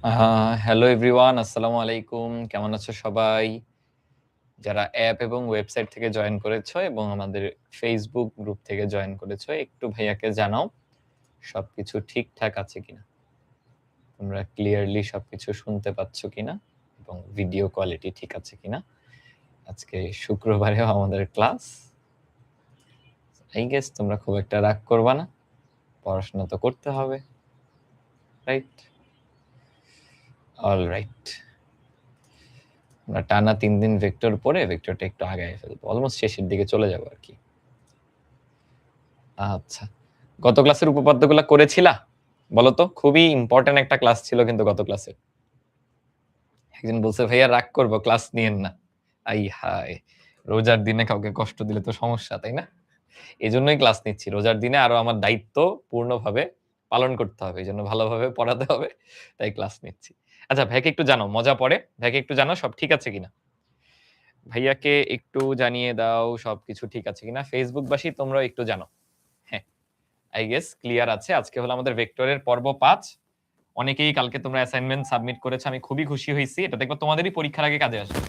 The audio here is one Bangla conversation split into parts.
হ্যালো এভরিওয়ান, আসসালামু আলাইকুম। কেমন আছো সবাই? যারা অ্যাপ এবং ওয়েবসাইট থেকে জয়েন করেছো এবং আমাদের ফেসবুক গ্রুপ থেকে জয়েন করেছো, একটু ভাইয়াকে জানাও সবকিছু ঠিকঠাক আছে কিনা? তোমরা ক্লিয়ারলি সবকিছু শুনতে পাচ্ছ কিনা? এবং ভিডিও কোয়ালিটি ঠিক আছে কিনা? আজকে শুক্রবারেও আমাদের ক্লাস। আই গেস তোমরা খুব একটা রাগ করবা না। পড়াশোনা তো করতে হবে, রাইট? অলরাইট। আমরা টানা ৩ দিন ভেক্টর পড়ে ভেক্টরটা একটু আগায় ফেলবো। অলমোস্ট শেষের দিকে চলে যাবো আরকি। আচ্ছা। গত ক্লাসের উপপাদ্যগুলা করেছিলা? বলো তো? খুবই ইম্পোর্টেন্ট একটা ক্লাস ছিল কিন্তু গত ক্লাসে। একজন বলছে, "ভাইয়া রাগ করব, ক্লাস নিয়েন না।" আই হায়! রোজার দিনে কাউকে কষ্ট দিলে তো সমস্যা, তাই না? এজন্যই ক্লাস নিচ্ছি। রোজার দিনে আরো আমার দায়িত্ব পূর্ণভাবে পালন করতে হবে। এজন্য ভালোভাবে পড়াতে হবে। তাই ক্লাস নিচ্ছি। আচ্ছা, ভাইয়াকে একটু জানাও, মজা পড়ে। ভাইয়াকে একটু জানাও সব ঠিক আছে কিনা? ভাইয়াকে একটু জানিয়ে দাও সবকিছু ঠিক আছে কিনা? ফেসবুকবাসী তোমরাও একটু জানাও। হ্যাঁ। আই গেস ক্লিয়ার আছে। আজকে হলো আমাদের ভেক্টরের পর্ব ৫। অনেকেই কালকে তোমরা অ্যাসাইনমেন্ট সাবমিট করেছো। আমি খুবই খুশি হইছি। এটা দেখবা তোমাদেরই পরীক্ষার আগে কাজে আসবে।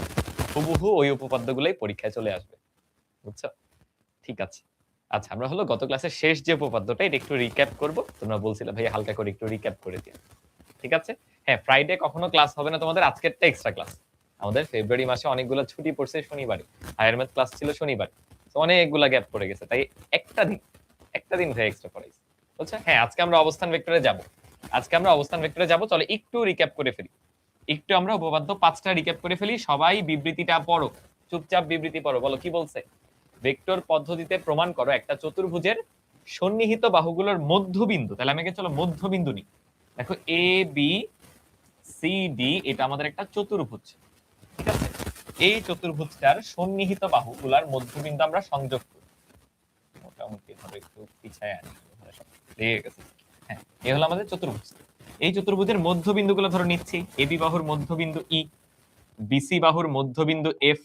হুবহু ওই উপপাদ্যগুলাই পরীক্ষায় চলে আসবে। বুঝছো? ঠিক আছে। আচ্ছা, আমরা হলো গত ক্লাসের শেষ যে উপপাদ্যটা এটা একটু রিক্যাপ করব। তোমরা বলছিলে ভাইয়া হালকা করে একটু রিক্যাপ করে দিও। ঠিক আছে? হ্যাঁ, ফ্রাইডে কখনো ক্লাস হবে না তোমাদের। আজকেরটা এক্সট্রা ক্লাস। আমাদের ফেব্রুয়ারি মাসে অনেকগুলো ছুটি পড়ছে শনিবারে। হায়ার ম্যাথ ক্লাস ছিল শনিবার। তো অনেকগুলা গ্যাপ পড়ে গেছে। তাই একটা দিন ভাই এক্সট্রা পড়াইছি। বুঝছো? হ্যাঁ, আজকে আমরা অবস্থান ভেক্টরে যাব। চলো একটু রিক্যাপ করে ফেলি। একটু আমরা উপপাদ্য ৫ টা রিক্যাপ করে ফেলি। সবাই বিবৃতিটা পড়ো। চুপচাপ বিবৃতি পড়ো। বলো কি বলছে? ভেক্টর পদ্ধতিতে প্রমাণ করো একটা চতুর্ভুজের সন্নিহিত বাহুগুলোর মধ্যবিন্দু। তাহলে আমি চলো মধ্যবিন্দু নিই। দেখো এ বি সি ডি এটা আমাদের একটা চতুর্ভুজ। ঠিক আছে? এই চতুর্ভুজটার সন্নিহিত বাহুগুলার মধ্যবিন্দু আমরা সংযোগ করি। মোটামুটি ভাবে একটু পিছায় আনি। ঠিক আছে। হ্যাঁ, এই হলো আমাদের চতুর্ভুজ। এই চতুর্ভুজের মধ্যবিন্দুগুলো ধরো নিচ্ছি। এবি বাহুর মধ্যবিন্দু ই, বিসি বাহুর মধ্যবিন্দু এফ,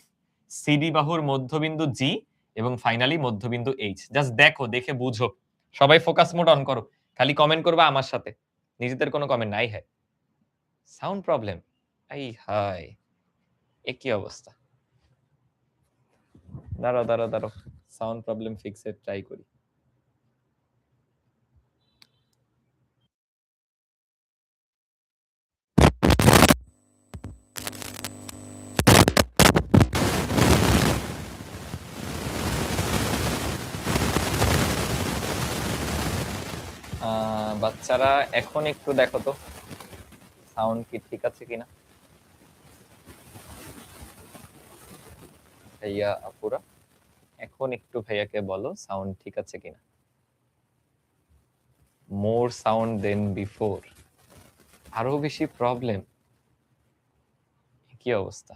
সিডি বাহুর মধ্যবিন্দু জি এবং ফাইনালি মধ্যবিন্দু এইচ। জাস্ট দেখো, দেখে বুঝো। সবাই ফোকাস মোড অন করো। খালি কমেন্ট করবা আমার সাথে। নিজেদের কোনো কমেন্ট নাই। হ্যাঁ, সাউন্ড প্রবলেম। আই হায়! এ কি অবস্থা? দাঁড়াও। সাউন্ড প্রবলেম ফিক্সের ট্রাই করি। বাচ্চারা এখন একটু দেখো তো সাউন্ড কি ঠিক আছে কিনা। ভাইয়া আপুরা এখন একটু ভাইয়াকে বলো সাউন্ড ঠিক আছে কিনা। মোর সাউন্ড দেন বিফোর। আরো বেশি প্রবলেম। কি অবস্থা?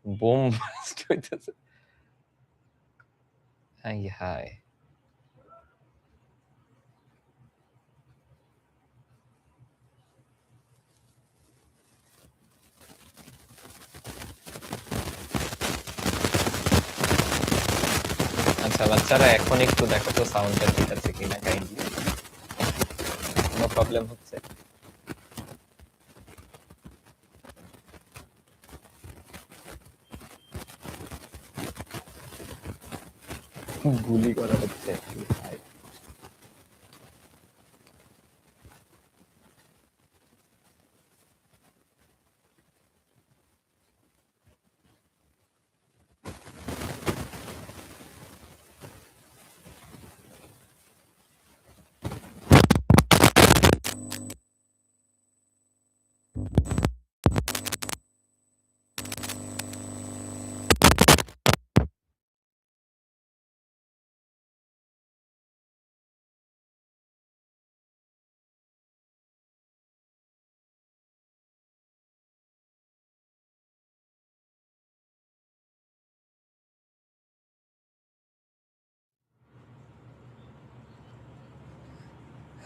বোম ব্লাস্ট হইতেছে। হাই হায়! আচ্ছা বাচ্চারা এখন একটু দেখো তো সাউন্ডটা ঠিক আছে কিনা কাইন্ডলি। কোনো প্রবলেম হচ্ছে? গুলি করা হচ্ছে। হায়!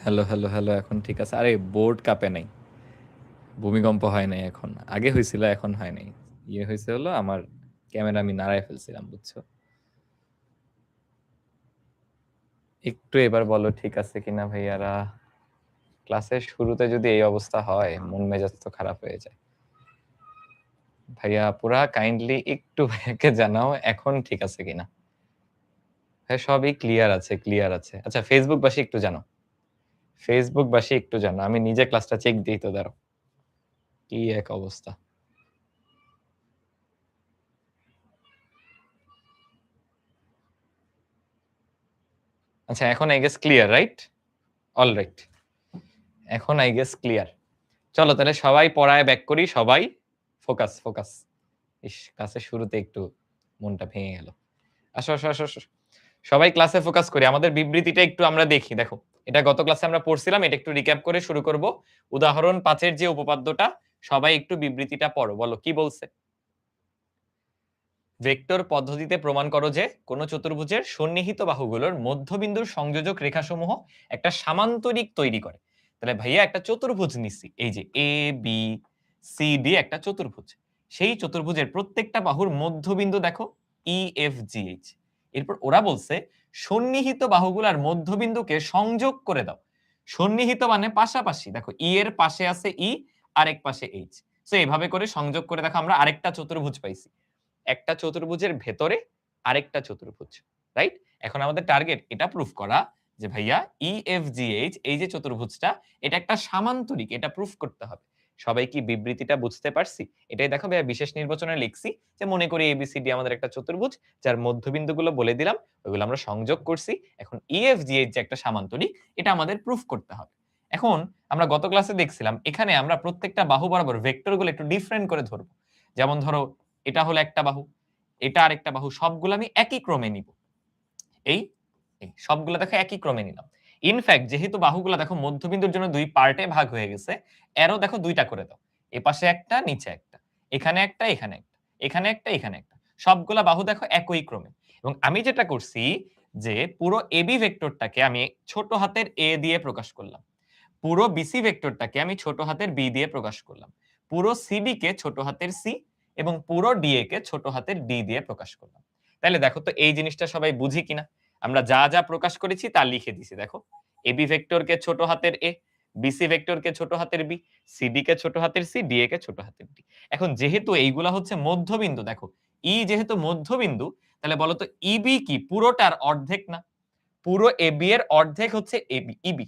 হ্যালো এখন ঠিক আছে? আরে বোর্ড কাঁপে নাই। ভূমিকম্প হয় নাই এখন। আগে হইছিল, এখন হয় নাই। ইয়ে হইছে হলো আমার ক্যামেরা আমি নাড়ায় ফেলছিলাম, বুঝছো? একটু এবার বলো ঠিক আছে কিনা ভাইয়ারা। ক্লাসের শুরুতে যদি এই অবস্থা হয় মন মেজাজ তো খারাপ হয়ে যায়। ভাইয়া পুরা কাইন্ডলি একটু ভাইয়াকে জানাও এখন ঠিক আছে কিনা। ভাই সবই ক্লিয়ার আছে, ক্লিয়ার আছে। আচ্ছা ফেসবুকবাসী একটু জানাও। ফেসবুকবাসী একটু জানাও। আমি নিজে ক্লাসটা চেক দিই তো দাঁড়াও। কি এক অবস্থা। আচ্ছা এখন I guess clear right? Alright. এখন আই গেস ক্লিয়ার। চলো তাহলে সবাই পড়ায় ব্যাক করি, সবাই ফোকাস ফোকাস। ইস ক্লাসের শুরুতে একটু মনটা ভেঙে গেল। আসো আসো আসো আসো। সবাই ক্লাসে ফোকাস করি। আমাদের বিবৃতিটা একটু আমরা দেখি। দেখো এটা গত ক্লাসে আমরা পড়ছিলাম, এটা একটু রিক্যাপ করে শুরু করব। উদাহরণ 5 এর যে উপপাদ্যটা, সবাই একটু বিবৃতিটা পড়ো। বলো কি বলছে? ভেক্টর পদ্ধতিতে প্রমাণ করো যে কোন চতুর্ভুজের সন্নিহিত বাহুগুলোর মধ্যবিন্দুর সংযোজক রেখাসমূহ একটা সামান্তরিক তৈরি করে। তাহলে ভাইয়া একটা চতুর্ভুজ নিছি, এই যে এ বি সি ডি একটা চতুর্ভুজ। সেই চতুর্ভুজের প্রত্যেকটা বাহুর মধ্যবিন্দু দেখো ই এফ জি এইচ। এরপর ওরা বলছে সন্নিহিত বাহুগুলার মধ্যবিন্দুকে সংযোগ করে দাও। সন্নিহিত মানে পাশাপাশি, দেখো ই এর পাশে আছে ই, আরেক পাশে এইচ। সো এভাবে করে সংযোগ করে দেখো আমরা আরেকটা চতুর্ভুজ পাইছি। একটা চতুর্ভুজের ভেতরে আরেকটা চতুর্ভুজ, রাইট? এখন আমাদের টার্গেট এটা প্রুফ করা যে ভাইয়া ইএফজিএইচ এই যে চতুর্ভুজটা, এটা একটা সামান্তরিক, এটা প্রুফ করতে হবে। সবাই কি বিবৃতিটা বুঝতে পারছি? এটাই দেখো ভাইয়া বিশেষ নির্বাচনে লিখছি যে মনে করি এবিসিডি আমাদের একটা চতুর্ভুজ, যার মধ্যবিন্দুগুলো বলে দিলাম, ওইগুলো আমরা সংযোগ করছি। এখন ইএফজিএইচ যে একটা সামান্তরিক, এটা আমাদের প্রুফ করতে হবে। এখন আমরা গত ক্লাসে দেখছিলাম এখানে আমরা প্রত্যেকটা বাহু বরাবর ভেক্টরগুলো একটু ডিফারেন্ট করে ধরবো। যেমন ধরো এটা হলো একটা বাহু, এটা আরেকটা বাহু, সবগুলো আমি একই ক্রমে নিব। এই সবগুলো দেখো একই ক্রমে নিলাম। ইনফ্যাক্ট যেহেতু বাহুগুলো দেখো মধ্যবিন্দুর জন্য দুই পার্টে ভাগ হয়ে গেছে, এরও দেখো দুইটা করে দাও। এপাশে একটা, নিচে একটা, এখানে একটা, এখানে একটা, এখানে একটা, এখানে একটা। সবগুলা বাহু দেখো একই ক্রমে। এবং আমি যেটা করছি যে পুরো এবি ভেক্টরটাকে আমি ছোট হাতের এ দিয়ে প্রকাশ করলাম। পুরো বিসি ভেক্টরটাকে আমি ছোট হাতের বি দিয়ে প্রকাশ করলাম। পুরো সিডি কে ছোট হাতের সি এবং পুরো ডিএ কে ছোট হাতের ডি দিয়ে প্রকাশ করলাম। তাহলে দেখো তো এই জিনিসটা সবাই বুঝি কিনা? আমরা যা যা প্রকাশ করেছি তা লিখে দিছি দেখো। এবি ভেক্টরকে ছোট হাতের এ, বিসি ভেক্টরকে ছোট হাতের বি, সিডি কে ছোট হাতের সি, ডিএ কে ছোট হাতের ডি। এখন যেহেতু এইগুলা হচ্ছে মধ্যবিন্দু, দেখো ই যেহেতু মধ্যবিন্দু, তাহলে বলো তো ইবি কি পুরোটার অর্ধেক না? পুরো এবি এর অর্ধেক হচ্ছে এবি ইবি।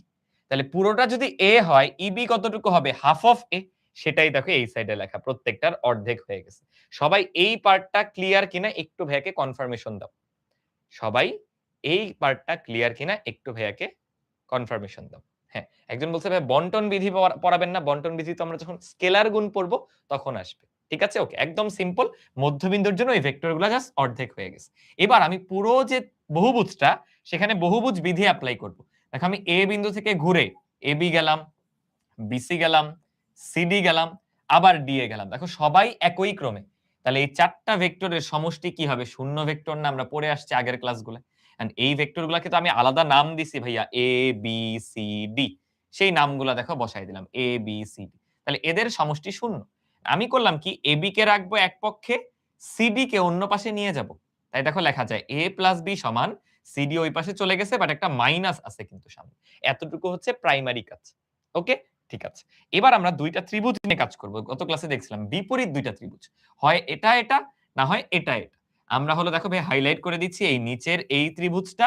তাহলে পুরোটা যদি এ হয়, ইবি কতটুকু হবে? হাফ অফ এ। সেটাই দেখো এই সাইডে লেখা, প্রত্যেকটার অর্ধেক হয়ে গেছে। সবাই এই পার্টটা ক্লিয়ার কিনা একটু ভাইয়াকে কনফার্মেশন দাও। সবাই এই পার্টটা ক্লিয়ার কিনা একটু ভাইয়াকে কনফার্মেশন দাও। হ্যাঁ, একজন বলছে ভাই বন্টন বিধি পড়াবেন না? বন্টন বিধি তো আমরা যখন স্কেলার গুণ পড়বো তখন আসবে। ঠিক আছে? ওকে, একদম সিম্পল। মধ্যবিন্দুর জন্য এই ভেক্টরগুলো জাস্ট অর্ধেক হয়ে গেছে। এবার আমি পুরো যে বহুভুজটা, সেখানে বহুভুজ বিধি এপ্লাই করব। দেখো আমি এ বিন্দু থেকে ঘুরে এবি গেলাম, বিসি গেলাম, সিডি গেলাম, আবার ডিএ গেলাম। দেখো সবাই একই ক্রমে। তাহলে এই চারটা ভেক্টরের সমষ্টি কি হবে? শূন্য ভেক্টর না? আমরা পড়ে আসছি আগের ক্লাসগুলোয়। এন্ড এই ভেক্টরগুলোকে তো আমি আলাদা নাম দিছি ভাইয়া, এ বি সি ডি। সেই নামগুলা দেখো বসায় দিলাম এ বি সি ডি। তাহলে এদের সমষ্টি শূন্য। আমি করলাম কি এবি কে রাখবো এক পক্ষে, সিডি কে অন্য পাশে নিয়ে যাব। তাই দেখো লেখা যায় a প্লাস বি সমান সিডি ওই পাশে চলে গেছে, বাট একটা মাইনাস আছে কিন্তু সামনে। এতটুকু হচ্ছে প্রাইমারি কাজ। ওকে, ঠিক আছে। এবার আমরা দুইটা ত্রিভুজ নিয়ে কাজ করব। গত ক্লাসে দেখছিলাম বিপরীত দুইটা ত্রিভুজ। হয় এটা এটা, না হয় এটা এটা। আমরা হলো দেখো ভাই হাইলাইট করে দিচ্ছি এই নিচের এই ত্রিভুজটা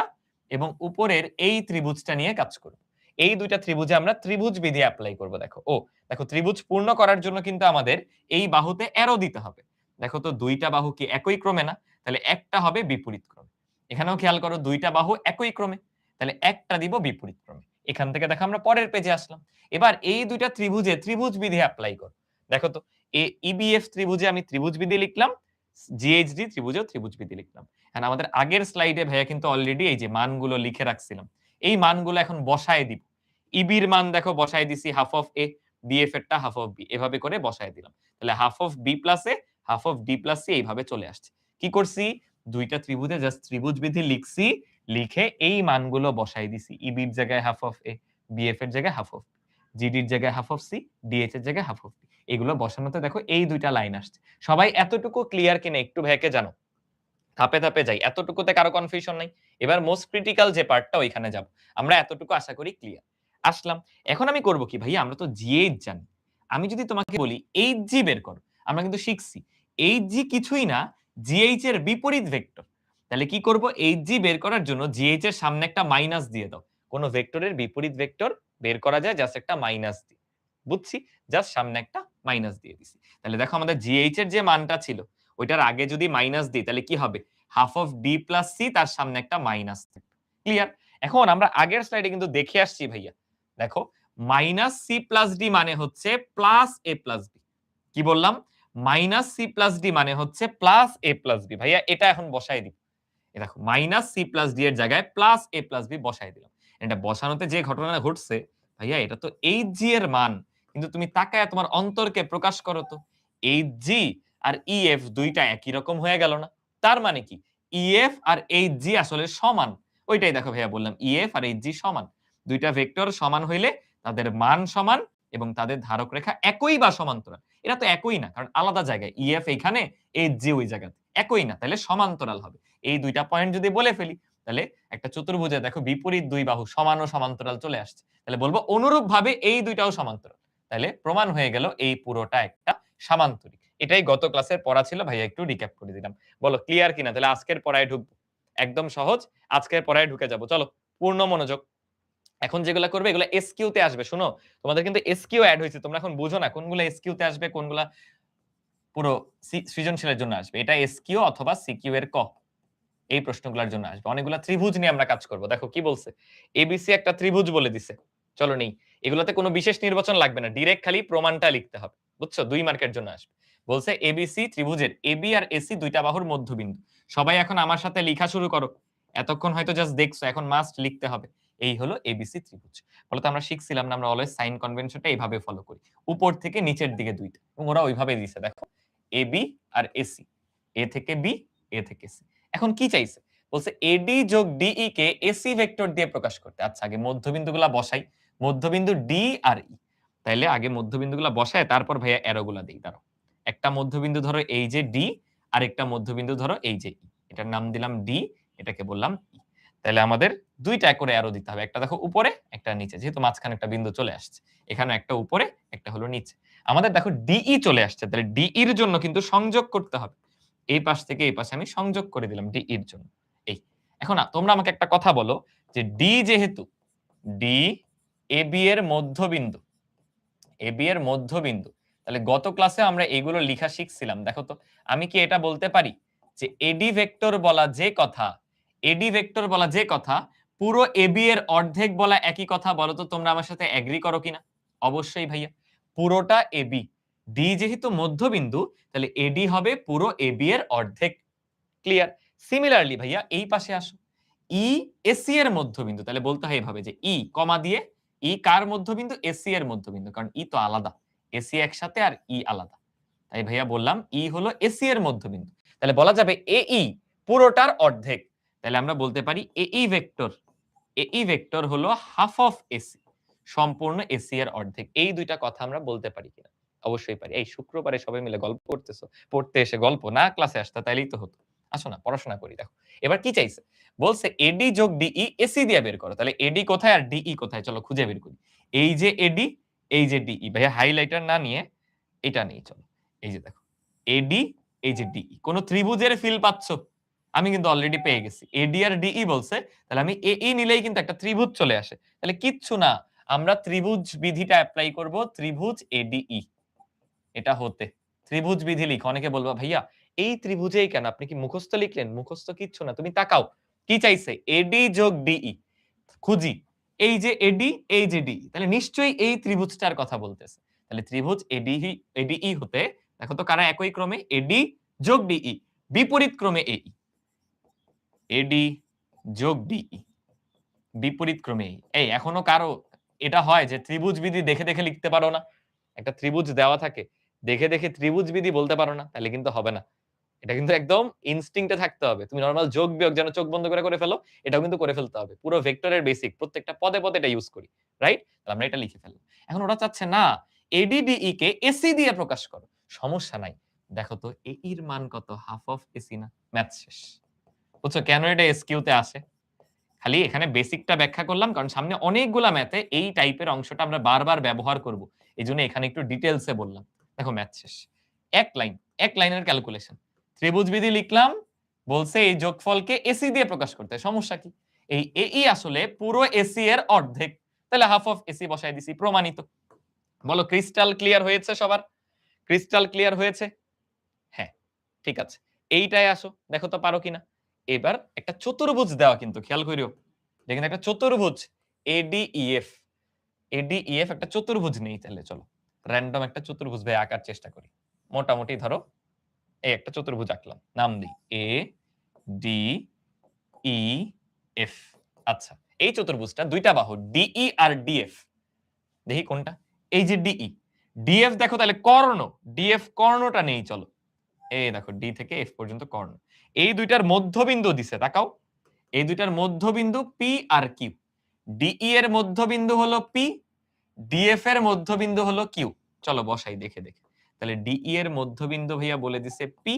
এবং উপরের এই ত্রিভুজটা নিয়ে কাজ করব। এই দুইটা ত্রিভুজে আমরা ত্রিভুজ বিধি এপ্লাই করব। দেখো দেখো ত্রিভুজ পূর্ণ করার জন্য কিন্তু আমাদের এই বাহুতে অ্যারো দিতে হবে। দেখো তো দুইটা বাহু কি একই ক্রমে না? তাহলে একটা হবে বিপরীত ক্রমে। এখানেও খেয়াল করো দুইটা বাহু একই ক্রমে, তাহলে একটা দিব বিপরীত ক্রমে। এখান থেকে দেখো আমরা পরের পেজে আসলাম। এবার এই দুইটা ত্রিভুজে ত্রিভুজ বিধি এপ্লাই করো। দেখো তো ইবিএফ ত্রিভুজে আমি ত্রিভুজ বিধি লিখলাম, জিএইচডি ত্রিভুজেও ত্রিভুজ বিধি লিখলাম। এখন আমাদের আগের স্লাইডে ভাইয়া কিন্তু অলরেডি এই যে মানগুলো লিখে রাখছিলাম। এই মানগুলো এখন বসায় দিব। ইবির মান দেখো বসায় দিছি হাফ অফ এ, বিএফ এরটা হাফ অফ বি, এভাবে করে বসায় দিলাম। তাহলে half of B plus A, half of D plus C এইভাবে চলে আসছে। কি করছি? দুইটা ত্রিভুজে জাস্ট ত্রিভুজ বিধি লিখছি, লিখে এই মানগুলো বসাই দিছি। ইবির জায়গায় হাফ অফ এ, বিএফ এর জায়গায় হাফ অফ, জিডির জায়গায় হাফ অফ সি, ডিএইচ এর জায়গায় হাফ অফ বি। এগুলো বসানোতে দেখো এই দুইটা লাইন আসছে। সবাই এতটুকু ক্লিয়ার কিনা একটু ভাইকে জানো। ধাপে ধাপে যাই, এতটুকুতে কারো কনফিউশন নাই। এবার মোস্ট ক্রিটিক্যাল যে পার্টটা ওইখানে যাব। আমরা এতটুকু আশা করি ক্লিয়ার। আসলাম। এখন আমি করব কি ভাইয়া, আমরা তো GH জানি। আমি যদি তোমাকে বলি HG বের করো, আমরা কিন্তু শিখছি HG কিছুই না, GH এর বিপরীত ভেক্টর। তাহলে কি করব, HG বের করার জন্য GH এর সামনে একটা মাইনাস দিয়ে দাও। কোন ভেক্টরের বিপরীত ভেক্টর বের করা যায় জাস্ট একটা মাইনাস দিয়ে। বুঝছি? জাস্ট সামনে একটা মাইনাস দিয়ে দিছি। তাহলে দেখো আমাদের GH এর যে মানটা ছিল, ওইটার আগে যদি মাইনাস দিই তাহলে কি হবে? Half of D plus C, তার সামনে একটা মাইনাস থাকবে। ক্লিয়ার? এখন আমরা আগের স্লাইডে কিন্তু দেখে আসছি ভাইয়া। দেখো মাইনাস সি প্লাস ডি মানে হচ্ছে প্লাস এ প্লাস বি। কি বললাম? মাইনাস সি প্লাস ডি মানে হচ্ছে প্লাস এ প্লাস বি। ভাইয়া এটা এখন বসাই দিব। এ দেখো মাইনাস সি প্লাস ডি এর জায়গায় প্লাস এ প্লাস বি বসাই দিলাম। এটা বসানোতে যে ঘটনাটা ঘটছে, ভাইয়া এটা তো এইচ জি এর মান। কিন্তু তুমি তাকায়া তোমার অন্তরকে প্রকাশ করো তো। এইচ জি আর ইএফ দুইটা একই রকম হয়ে গেল না? তার মানে কি? ইএফ আর এইচ জি আসলে সমান। ওইটাই দেখো ভাইয়া বললাম, ইএফ আর এইচ জি সমান। দুইটা ভেক্টর সমান হইলে তাদের মান সমান এবং তাদের ধারক রেখা একই বা সমান্তরাল। এরা তো একই না, কারণ আলাদা জায়গায়। ইএফ এইখানে, এইচ জি ওই জায়গাতে। একই না, তাহলে সমান্তরাল হবে। এই দুইটা পয়েন্ট যদি বলে ফেলি, তাহলে একটা চতুর্ভুজে দেখো বিপরীত দুই বাহু সমান ও সমান্তরাল চলে আসছে। তাহলে বলবো অনুরূপভাবে এই দুইটাও সমান্তরাল। তাহলে প্রমাণ হয়ে গেল এই পুরোটা একটা সামান্তরিক। এটাই গত ক্লাসের পড়া ছিল ভাইয়া, একটু রিক্যাপ করে দিলাম। বলো ক্লিয়ার কিনা? তাহলে আজকের পড়ায় ঢুকবো। একদম সহজ, আজকের পড়ায় ঢুকে যাব। চলো পূর্ণ মনোযোগ। এখন যেগুলা করবে এগুলা এসকিউ তে আসবে। শুনো, তোমাদের কিন্তু এসকিউ এড হইছে। তোমরা এখন বুঝো না কোনগুলা এসকিউ তে আসবে, কোনগুলা পুরো সৃজনশীলের জন্য আসবে। এটা এসকিউ অথবা সিকিউ এর ক। এই প্রশ্নগুলোর জন্য আসবে। অনেকগুলা ত্রিভুজ নিয়ে আমরা কাজ করব। দেখো কি বলছে? এবিসি একটা ত্রিভুজ বলে দিছে। চলো নেই। এগুলাতে কোনো বিশেষ নির্বাচন লাগবে না। ডিরেক্ট খালি প্রমাণটা লিখতে হবে। বুঝছো? ২ মার্কের জন্য আসবে। বলছে এবিসি ত্রিভুজের এবি আর এসি দুইটা বাহুর মধ্যবিন্দু। সবাই এখন আমার সাথে লিখা শুরু করো। এতক্ষণ হয়তো জাস্ট দেখছো, এখন মাস্ট লিখতে হবে। এই হলো এবিসি ত্রিভুজ। বলতো আমরা শিখছিলাম না, আমরা অলওয়েজ সাইন কনভেনশনটা এইভাবে ফলো করি। উপর থেকে নিচের দিকে দুইটা। এবং ওরা ওইভাবেই দিছে দেখো। এবি আর এসি। এ থেকে বি, এ থেকে সি। এখন কি চাইছে? বলছে এডি যোগ ডিই কে এসি ভেক্টর দিয়ে প্রকাশ করতে। আচ্ছা আগে মধ্যবিন্দুগুলা বসাই। মধ্যবিন্দু ডি আর ই। তাইলে আগে মধ্যবিন্দুগুলা বসায় তারপর ভাইয়া অ্যারোগুলা দেই। দাঁড়াও। একটা মধ্যবিন্দু ধরো এই যে ডি, আরেকটা মধ্যবিন্দু ধরো এই যে ই। এটার নাম দিলাম ডি, এটাকে বললাম ই। তাইলে আমাদের দুইটা করে অ্যারো দিতে হবে। একটা দেখো উপরে, একটা নিচে। যেহেতু মাঝখানে একটা বিন্দু চলে আসছে। এখানে একটা উপরে, একটা হলো নিচে। আমাদের দেখো ডিই চলে আসছে। তাহলে ডিই এর জন্য কিন্তু সংযোগ করতে হবে। এই পাশ থেকে এই পাশে আমি সংযোগ করে দিলাম ডিই এর জন্য। এই। এখন তোমরা আমাকে একটা কথা বলো যে ডি যেহেতু ডি এবি এর মধ্যবিন্দু, এবি এর মধ্যবিন্দু, তাহলে গত ক্লাসে আমরা এগুলো লিখা শিখছিলাম। দেখো তো, আমি কি এটা বলতে পারি যে এডি ভেক্টর বলা যে কথা, এডি ভেক্টর বলা যে কথা, পুরো এবি এর অর্ধেক বলা একই কথা? বলো তো তোমরা আমার সাথে এগ্রি করো কিনা? অবশ্যই ভাইয়া। পুরোটা এবি, ডি যেহেতু মধ্যবিন্দু, তাহলে এডি হবে পুরো এবি এর অর্ধেক। ক্লিয়ার? সিমিলারলি ভাইয়া এই পাশে আসো। ই এসি এর মধ্যবিন্দু, তাহলে বলতে হয় এভাবে যে ই কমা দিয়ে, ই কার মধ্যবিন্দু? এসি এর মধ্যবিন্দু, কারণ ই তো আলাদা। এসি একসাথে আর ই আলাদা। তাই ভাইয়া বললাম ই হলো এসি এর মধ্যবিন্দু। তাহলে বলা যাবে এই পুরোটার অর্ধেক। তাহলে আমরা বলতে পারি এই ভেক্টর হলো হাফ অফ এসি, সম্পূর্ণ এসি এর অর্ধেক। এই দুইটা কথা আমরা বলতে পারি কিনা? অবশ্যই পারি। এই শুক্রবারে সবাই মিলে গল্প করতেছো, পড়তে এসে গল্প না ক্লাসে আসতে, তাইলেই তো হতো। আসো না পড়াশোনা করি। দেখো এবার কি চাইছে? বলছে এডি যোগ ডিই এসি দিয়ে বের করো। তাহলে এডি কোথায় আর ডিই কোথায়? চলো খুঁজে বের করি। এই যে এডি, এই যে ডিই। ভাইয়া হাইলাইটার না নিয়ে এটা নেই, চলো। এই যে দেখো এডি, এই যে ডিই। কোন ত্রিভুজের ফিল পাচ্ছ? আমি কিন্তু অলরেডি পেয়ে গেছি। এডি আর ডিই বলছে, তাহলে আমি এই নিলেই কিন্তু একটা ত্রিভুজ চলে আসে। তাহলে কিচ্ছু না, আমরা ত্রিভুজ বিধিটা এপ্লাই করব। ত্রিভুজ এডিই এটা হতে। ত্রিভুজ বিধি লিখো। অনেকে বলবা ভাইয়া এই ত্রিভুজেই কেন? আপনি কি মুখস্থ লিখলেন? মুখস্থ কিচ্ছু না। তুমি তাকাও। কি চাইছে? এডি যোগ ডিই। খুঁজি। এই যে এডি, এই যে ডি। তাহলে নিশ্চয়ই এই ত্রিভুজটার কথা বলতেছে। তাহলে ত্রিভুজ এডিই হতে দেখো তো কারা একই ক্রমে? এডি যোগ ডিই। বিপরীত ক্রমে এই। এডি যোগ ডিই। বিপরীত ক্রমে এই। এই এখনো কারো এটা হয় যে ত্রিভুজ বিধি দেখে দেখে লিখতে পারো না? একটা ত্রিভুজ দেওয়া থাকে। দেখে দেখে ত্রিভুজ বিধি বলতে পারো না? তাহলে কিন্তু হবে না। এটা কিন্তু একদম ইনস্টিংক্ট এ থাকতে হবে। তুমি নরমাল যোগ বিয়োগ যেন চোখ বন্ধ করে ফেলো, এটাও কিন্তু করে ফেলতে হবে। পুরো ভেক্টরের বেসিক প্রত্যেকটা পদে পদে এটা ইউজ করি। রাইট? তাহলে আমরা এটা লিখে ফেললাম। এখন ওরা চাচ্ছে না এডিডিই কে এসি দিয়ে প্রকাশ করো। সমস্যা নাই। দেখো তো এর মান কত? হাফ অফ এসি না? ম্যাথ শেষ। বুঝছো কেন এটা এসকিউ তে আসে? খালি এখানে বেসিকটা ব্যাখ্যা করলাম, কারণ সামনে অনেকগুলা ম্যাথে এই টাইপের অংশটা আমরা বারবার ব্যবহার করব। এজন্য এখানে একটু ডিটেইলসে বললাম। দেখো ম্যাথ শেষ। এক লাইনের ক্যালকুলেশন। ত্রিভুজ বিধি লিখলাম, বলছে এই যোগফলকে এসি দিয়ে প্রকাশ করতে। সমস্যা কি? এই এই আসলে পুরো এসি এর অর্ধেক। তাহলে হাফ অফ এসি বসাই দিছি, প্রমাণিত। বলো ক্রিস্টাল ক্লিয়ার হয়েছে সবার? ক্রিস্টাল ক্লিয়ার হয়েছে? হ্যাঁ, ঠিক আছে। এইটাই আসো, দেখো তো পারো কিনা। এবার একটা চতুর্ভুজ দেওয়া, কিন্তু খেয়াল করিও, দেখেন একটা চতুর্ভুজ এডিইএফ। এডিইএফ একটা চতুর্ভুজ নেই, তাহলে চলো র‍্যান্ডম একটা চতুর্ভুজ ভাই আঁকার চেষ্টা করি। মোটামুটি ধরো এই একটা চতুর্ভুজ আঁকলাম, নাম দিই এ ডি ই এফ। আচ্ছা, এই চতুর্ভুজটা দুইটা বাহু ডিই আর ডিএফ। দেখি কোনটা, এই যে ডিই। ডিএফ দেখো তাহলে কর্ণ, ডিএফ কর্ণটা নেই, চলো এই দেখো ডি থেকে এফ পর্যন্ত কর্ণ। এই দুইটার মধ্যবিন্দু দিছে, তাকাও। এই দুইটার মধ্যবিন্দু পি আর কিউ। ডিই এর মধ্যবিন্দু হলো পি, ডিএফ এর মধ্যবিন্দু হলো কিউ। চলো বসাই দেখে দেখে। তাহলে ডিই এর মধ্যবিন্দু ভাইয়া বলে দিছে পি,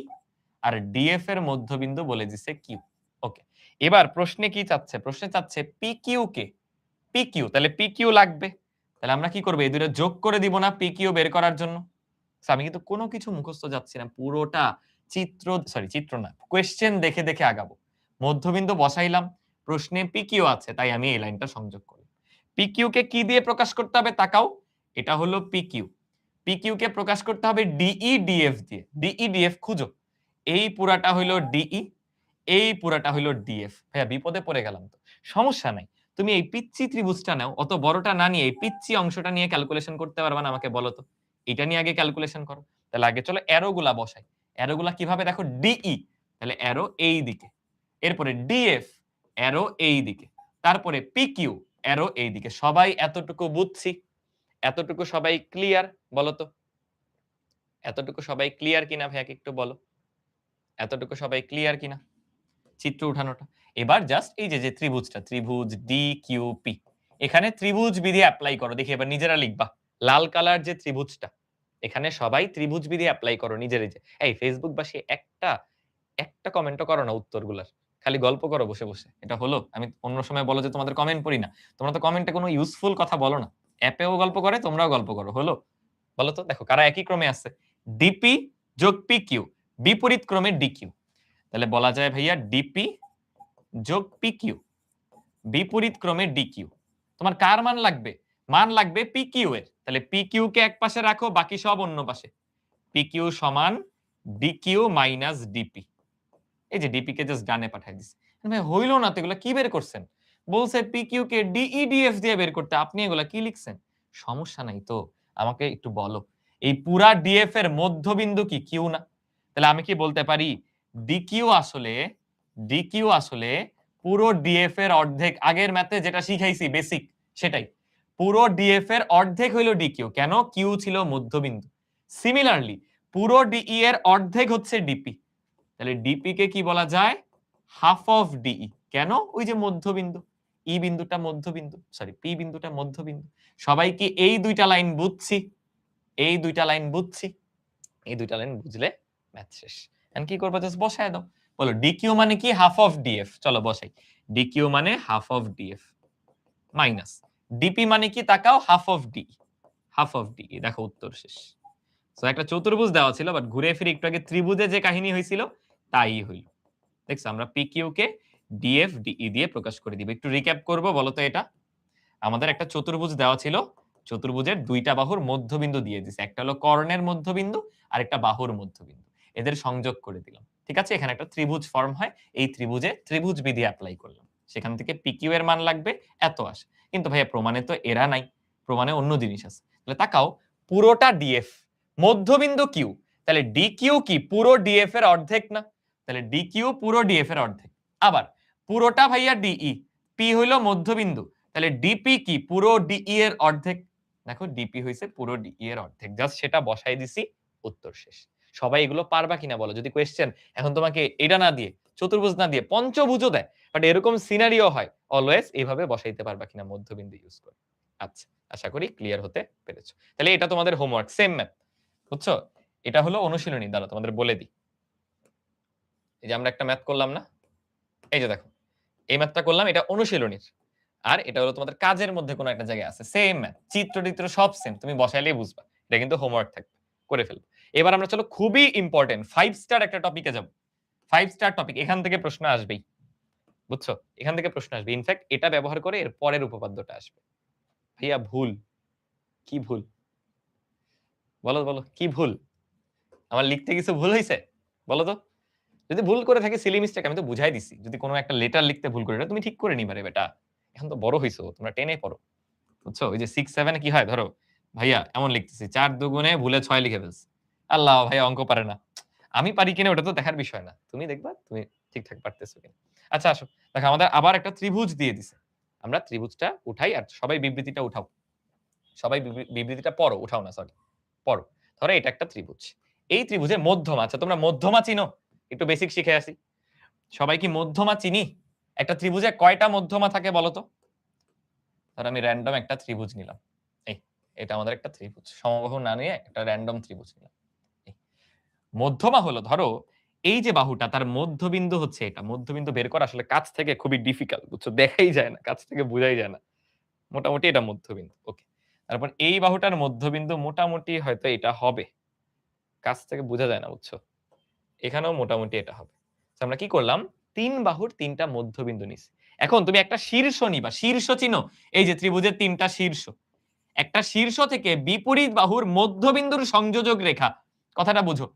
আর ডিএফ এর মধ্যবিন্দু বলে দিছে কিউ। ওকে, এবার প্রশ্নে কি চাচ্ছে? প্রশ্নে চাচ্ছে পি কিউ কে। পি কিউ, তাহলে পি কিউ লাগবে। তাহলে আমরা কি করব? এই দুটো যোগ করে দিব না পি কিউ বের করার জন্য। আমি কিন্তু কোনো কিছু মুখস্থ যাচ্ছি না, পুরোটা চিত্র না, কোয়েশ্চেন দেখে দেখে আগাবো। মধ্যবিন্দু বসাইলাম, প্রশ্নে পি কিউ আছে, তাই আমি এই লাইনটা সংযোগ করলাম। পি কিউ কে কি দিয়ে প্রকাশ করতে হবে তাকাও, এটা হলো পি কিউ। পি কিউ কে প্রকাশ করতে হবে ডিই ডিএফ দিয়ে। ডিই ডিএফ খুঁজো। এই পুরাটা হইলো ডিই, এই পুরাটা হইলো ডিএফ। ভাইয়া বিপদে পড়ে গেলাম তো। সমস্যা নাই, তুমি এই পিচ্চি ত্রিভুজটা নাও, অত বড়টা না নিয়ে এই পিচ্চি অংশটা নিয়ে ক্যালকুলেশন করতে পারবা না? আমাকে বলো তো। এটা নিয়ে আগে ক্যালকুলেশন করো। তাহলে আগে চলো অ্যারো গুলা বসাই। অ্যারো গুলা কিভাবে দেখো, ডিই তাহলে অ্যারো এই দিকে, এরপরে ডিএফ অ্যারো এই দিকে, তারপরে পিকিউ অ্যারো এই দিকে। সবাই এতটুকু বুঝছি? এতটুকু সবাই ক্লিয়ার? বলো তো এতটুকু সবাই ক্লিয়ার কিনা ভাইয়াকে একটু বলো। এতটুকু সবাই ক্লিয়ার কিনা চিত্র উঠানোটা? এবার জাস্ট এই যে ত্রিভুজটা, ত্রিভুজ ডি কিউ পি, এখানে ত্রিভুজ বিধি অ্যাপ্লাই করো। দেখি এবার নিজেরা লিখবা, লাল কালার যে ত্রিভুজটা, এখানে সবাই ত্রিভুজ বিধি অ্যাপ্লাই করো নিজেরাই। যে এই ফেসবুক বাসী একটা একটা কমেন্টও করো না উত্তরগুলার, খালি গল্প করো বসে বসে। এটা হলো? আমি অন্য সময় বলো যে তোমাদের কমেন্ট পড়ি না, তোমরা তো কমেন্টে কোনো ইউজফুল কথা বলো না। অ্যাপেও গল্প করে, তোমরাও গল্প করো, হলো? বলো তো, দেখো কারা একই ক্রমে আছে। ডিপি যোগ পি কিউ, বিপরীত ক্রমে ডিকিউ। তাহলে বলা যায় ভাইয়া ডিপি যোগ পি কিউ, বিপরীত ক্রমে ডিকিউ। তোমার কার মান লাগবে? মান লাগবে পি কিউ এর। তাহলে পি কিউ কে এক পাশে রাখো, বাকি সব অন্য পাশে। পি কিউ সমান ডিকিউ মাইনাস ডিপি। এই যে ডিপি কে জাস্ট ডানে পাঠাই দিছি। ভাই হইলো না তো, এগুলো কি বের করছেন? বলছে পি কিউ কে ডিই ডিএফ দিয়ে বের করতে, আপনি এগুলা কি লিখছেন? সমস্যা নাই তো, আমাকে একটু বলো। এই পুরা ডিএফ এর মধ্যবিন্দু কি কিউ না? তাহলে আমি কি বলতে পারি ডিকিউ আসলে পুরো ডিএফ এর অর্ধেক। আগের ম্যাথে যেটা শিখাইছি বেসিক, সেটাই। পুরো ডিএফ এর অর্ধেক হইলো ডিকিউ, কেন? কিউ ছিল মধ্যবিন্দু। সিমিলারলি পুরো ডিই এর অর্ধেক হচ্ছে ডিপি, তাহলে ডিপি কে কি বলা যায়? Half of DE. কেন? ওই যে মধ্যবিন্দু, ই বিন্দুটা মধ্যবিন্দু, সরি পি বিন্দুটা মধ্যবিন্দু। সবাই কি এই দুইটা লাইন বুঝছি? এই দুইটা লাইন বুঝছি? এই দুইটা লাইন বুঝলে ম্যাথ শেষ। এখন কি করবো? জাস্ট বসায় দাও। বলো ডিকিউ মানে কি? Half of DF. চলো বসাই। ডিকিউ মানে half of DF minus DP মানে কি? তাকাও, half of D. Half of D, দেখো উত্তর শেষ। সো একটা চতুর্ভুজ দেওয়া ছিল, বাট ঘুরে ফিরে একটু আগে ত্রিভুজে যে কাহিনী হয়েছিল তাই হইল। দেখছো, আমরা পি কিউ কে ডিএফ ডিই দিয়ে প্রকাশ করে দিব। একটু রিক্যাপ করব, বলো তো। এটা আমাদের একটা চতুর্ভুজ দেওয়া ছিল, চতুর্ভুজের দুইটা বাহুর মধ্যবিন্দু দিয়ে দিছে। একটা হলো কর্ণের মধ্যবিন্দু, আর একটা বাহুর মধ্যবিন্দু। এদের সংযোগ করে দিলাম। ঠিক আছে, এখানে একটা ত্রিভুজ ফর্ম হয়। এই ত্রিভুজে ত্রিভুজ বিধি অ্যাপ্লাই করলাম। সেখান থেকে পি কিউ এর মান লাগবে এত আসে। কিন্তু ভাইয়া প্রমাণে তো এরা নাই, প্রমাণে অন্য জিনিস আছে। তাহলে তাকাও, পুরোটা ডিএফ, মধ্যবিন্দু কিউ, তাহলে ডি কিউ কি? পুরো ডিএফ এর অর্ধেক না? তাহলে ডি কিউ পুরো ডিএফ এর অর্ধেক। আবার পুরোটা ভাইয়া ডিই, পি হইলো মধ্যবিন্দু, তাহলে ডিপি কি? পুরো ডিই এর অর্ধেক। দেখো ডিপি হইছে পুরো ডিই এর অর্ধেক। জাস্ট সেটা বসাই দিছি, উত্তর শেষ। সবাই এগুলো পারবা কিনা বলো? যদি কোয়েশ্চেন এখন তোমাকে এটা না দিয়ে, চতুর্ভুজ না দিয়ে পঞ্চভুজও দেয়, বাট এরকম সিনারিও হয়, অলওয়েজ এইভাবে বসাইতে পারবা কিনা মধ্যবিন্দু ইউজ করে। আচ্ছা, আশা করি ক্লিয়ার হতে পেরেছো। তাহলে এটা তোমাদের হোমওয়ার্ক, সেম ম্যাথ, বুঝছো? এটা হলো অনুশীলনী। দ্বারা তোমাদের বলে দিই, এই যে আমরা একটা ম্যাথ করলাম না, এই যে দেখো এই ম্যাথটা করলাম, এটা অনুশীলনীর। আর এটা হলো তোমাদের কাজের মধ্যে কোনো একটা জায়গায় আছে। সেম ম্যাথ, চিত্র সব সেম। তুমি বসাইলেই বুঝবা। এটা কিন্তু হোমওয়ার্ক থাকবে। করে ফেলবো। এবার আমরা চলো খুবই ইম্পোর্টেন্ট 5 স্টার একটা টপিকে যাব। 5 স্টার টপিক, এখান থেকে প্রশ্ন আসবেই। বুঝছো? এখান থেকে প্রশ্ন আসবে। ইনফেক্ট এটা ব্যবহার করে এর পরের উপপাদ্যটা আসবে। ভাইয়া ভুল। কি ভুল? বলো, বলো কি ভুল? আমার লিখতে কিছু ভুল হইছে? বলো তো? যদি ভুল করে থাকি সিলি মিস্টেক, আমি তো বুঝাই দিছি। যদি কোনো একটা লেটার লিখতে ভুল করে, এটা তুমি ঠিক করে নিবা রে বেটা। এখন তো বড় হইছো, তোমরা 10 এ পড়ো। বুঝছো? ওই যে 6, 7 এ কি হয় ধরো, ভাইয়া এমন লিখতেছি 4 দুগুণে ভুলে 6 লিখে ফেলছি। আল্লাহ ভাইয়া অঙ্ক পারে না। আমি পারি কিনা ওটা তো দেখার বিষয় না। তুমি দেখবা তুমি ঠিকঠাক পারতেছো কিনা। আচ্ছা আসো। দেখো আমাদের আবার একটা ত্রিভুজ দিয়ে দিছে। আমরা ত্রিভুজটা উঠাই আর সবাই বিবৃতিটা উঠাও। সবাই বিবৃতিটা পড়ো, উঠাও না সরি। পড়ো। ধরো এটা একটা ত্রিভুজ। এই ত্রিভুজের মধ্যমা, আচ্ছা তোমরা মধ্যমা চিনো? একটু বেসিক শিখে আসি। সবাই কি মধ্যমা চিনি? একটা ত্রিভুজে কয়টা মধ্যমা থাকে বলো তো? ধরো আমি র‍্যান্ডম একটা ত্রিভুজ নিলাম। এই এটা আমাদের একটা ত্রিভুজ। সমবাহু না নিয়ে একটা র‍্যান্ডম ত্রিভুজ নিলাম। এই মধ্যমা হলো ধরো এই যে বাহুটা তার মধ্যবিন্দু হচ্ছে এটা। মধ্যবিন্দু বের করা আসলে কাছ থেকে খুবই ডিফিকাল্ট। বুঝছো? দেখাই যায় না, কাছ থেকে বোঝাই যায় না। মোটামুটি এটা মধ্যবিন্দু। ওকে। তারপর এই বাহুটার মধ্যবিন্দু মোটামুটি হয়তো এটা হবে। কাছ থেকে বোঝা যায় না, বুঝছো? এখানেও মোটামুটি এটা হবে। তো আমরা কি করলাম? ৩ বাহুর ৩ টা মধ্যবিন্দু নিছি। এখন তুমি একটা শীর্ষ নিবা। শীর্ষ চিনো? এই যে ত্রিভুজের ৩ টা শীর্ষ। একটা শীর্ষ থেকে বিপরীত বাহুর মধ্যবিন্দুর সংযোজক রেখা। কথাটা বুঝো।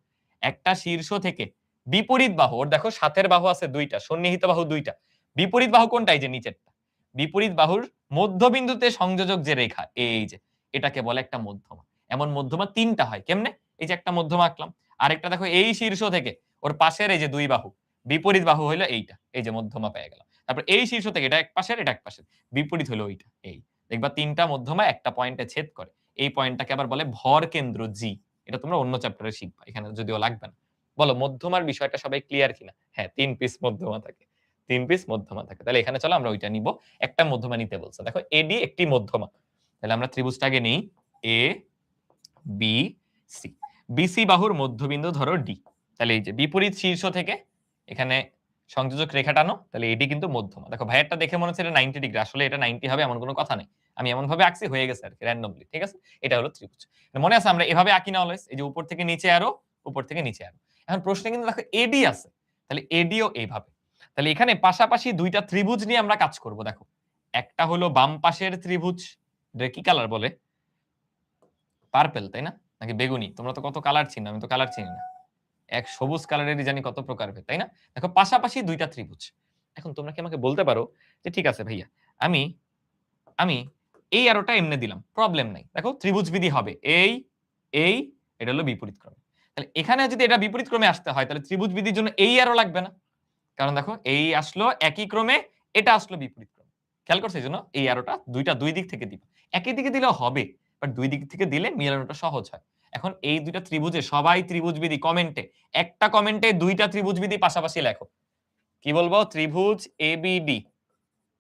একটা শীর্ষ থেকে বিপরীত বাহু, ওর দেখো সাথের বাহু আছে ২ টা, সন্নিহিত বাহু ২ টা। বিপরীত বাহু কোনটা? এই যে নিচেরটা। বিপরীত বাহুর মধ্যবিন্দুতে সংযোজক যে রেখা, এই যে এটাকে বলে একটা মধ্যমা। এমন মধ্যমা ৩ টা হয়। কেমনে? এই যে একটা মধ্যমা আঁকলাম। আরেকটা দেখো এই শীর্ষ থেকে ওর পাশের এই যে ২ বাহু। বিপরীত বাহু হইলো এইটা। এই যে মধ্যমা পেয়ে গেলাম। তারপর এই শীর্ষ থেকে এটা এক পাশের, এটা এক পাশের। বিপরীত হলো ওইটা। এই। দেখবা ৩ টা মধ্যমা একটা পয়েন্টে ছেদ করে। এই পয়েন্টটাকে আবার বলে ভর কেন্দ্র জি। এটা তোমরা অন্য চ্যাপ্টারে শিখবা। এখানে যদিও লাগবে না। বলো মধ্যমার বিষয়টা সবাই ক্লিয়ার কিনা? হ্যাঁ, ৩ পিস মধ্যমা থাকে। ৩ পিস মধ্যমা থাকে। তাহলে এখানে চলো আমরা ওইটা নিব। একটা মধ্যমা নিতে বলছে। দেখো এডি একটি মধ্যমা। তাহলে আমরা ত্রিভুজটা আগে নেই। A B C. বিসি বাহুর মধ্যবিন্দু ধরো ডি। তাহলে এই যে বিপরীত শীর্ষ থেকে এখানে সংযোজক রেখা টানো, তাহলে এডি কিন্তু মধ্যমা। দেখো ভাইয়ারটা দেখে মনে হচ্ছে এটা 90 ডিগ্রি। আসলে এটা 90 হবে এমন কোনো কথা নেই। আমি এমন ভাবে আঁকছি হয়ে গেছে আরকি র‍্যান্ডমলি। ঠিক আছে? এটা হলো ত্রিভুজ। মনে আছে আমরা এভাবে আঁকি না অলওয়েজ? এই যে উপর থেকে নিচে অ্যারো, উপর থেকে নিচে অ্যারো। এখন প্রশ্নে কিন্তু দেখো এডি আছে। তাহলে এডিও এইভাবে। তাহলে এখানে পাশাপাশি ২ টা ত্রিভুজ নিয়ে আমরা কাজ করব দেখো। একটা হলো বাম পাশের ত্রিভুজ। এটা কি কালার বলে? পার্পল তাই না? নাকি বেগুনি? তোমরা তো কত কালার চিনো, আমি তো কালার চিনি না। এক সবুজ কালারেরই জানি কত প্রকারভেদ, তাই না? দেখো পাশাপাশি ২ টা ত্রিভুজ। এখন তোমরা কি আমাকে বলতে পারো যে ঠিক আছে ভাইয়া, আমি আমি এই অ্যারোটা এমনে দিলাম। প্রবলেম নাই। দেখো ত্রিভুজ বিধি হবে। এই এটা হলো বিপরীত ক্রমে। তাহলে এখানে যদি এটা বিপরীত ক্রমে আসতে হয় তাহলে ত্রিভুজ বিধির জন্য এই অ্যারো লাগবে না। কারণ দেখো এই আসলো একই ক্রমে, এটা আসলো বিপরীত ক্রমে। খেয়াল করছো এজন্য এই অ্যারোটা ২ টা ২ দিক থেকে দিবা। একই দিকে দিলেও হবে। বাট ২ দিক থেকে দিলে মিলানোটা সহজ হয়। এখন এই ২ টা ত্রিভুজে সবাই ত্রিভুজবিধি কমেন্টে, একটা কমেন্টে ২ টা ত্রিভুজবিধি পাশাপাশি লেখো। কি বলবো? ত্রিভুজ এবিডি।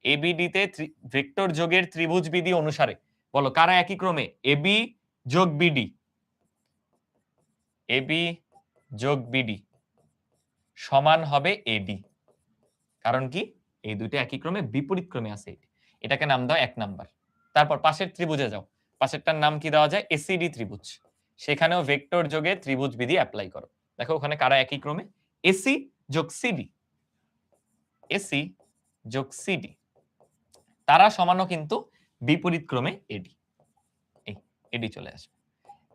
এবিডি তে ভেক্টর যোগের ত্রিভুজবিধি অনুসারে বলো কারা একই ক্রমে? এবি যোগ বিডি। এবি যোগ বিডি সমান হবে এডি। কারণ কি? এই ২ টা একই ক্রমে বিপরীত ক্রমে আছে এটি। এটাকে নাম দাও ১ নাম্বার। তারপর পাশের ত্রিভুজে যাও। পাশেরটার নাম কি দেওয়া যায়? এসিডি ত্রিভুজ। সেখানেও ভেক্টর যোগে ত্রিভুজ বিধি এপ্লাই করো। দেখো ওখানে কারা একই ক্রমে? এসি যোগ সিডি। এসি যোগ সিডি। তারা সমানও কিন্তু বিপরীত ক্রমে এডি। এই এডি চলে আসবে।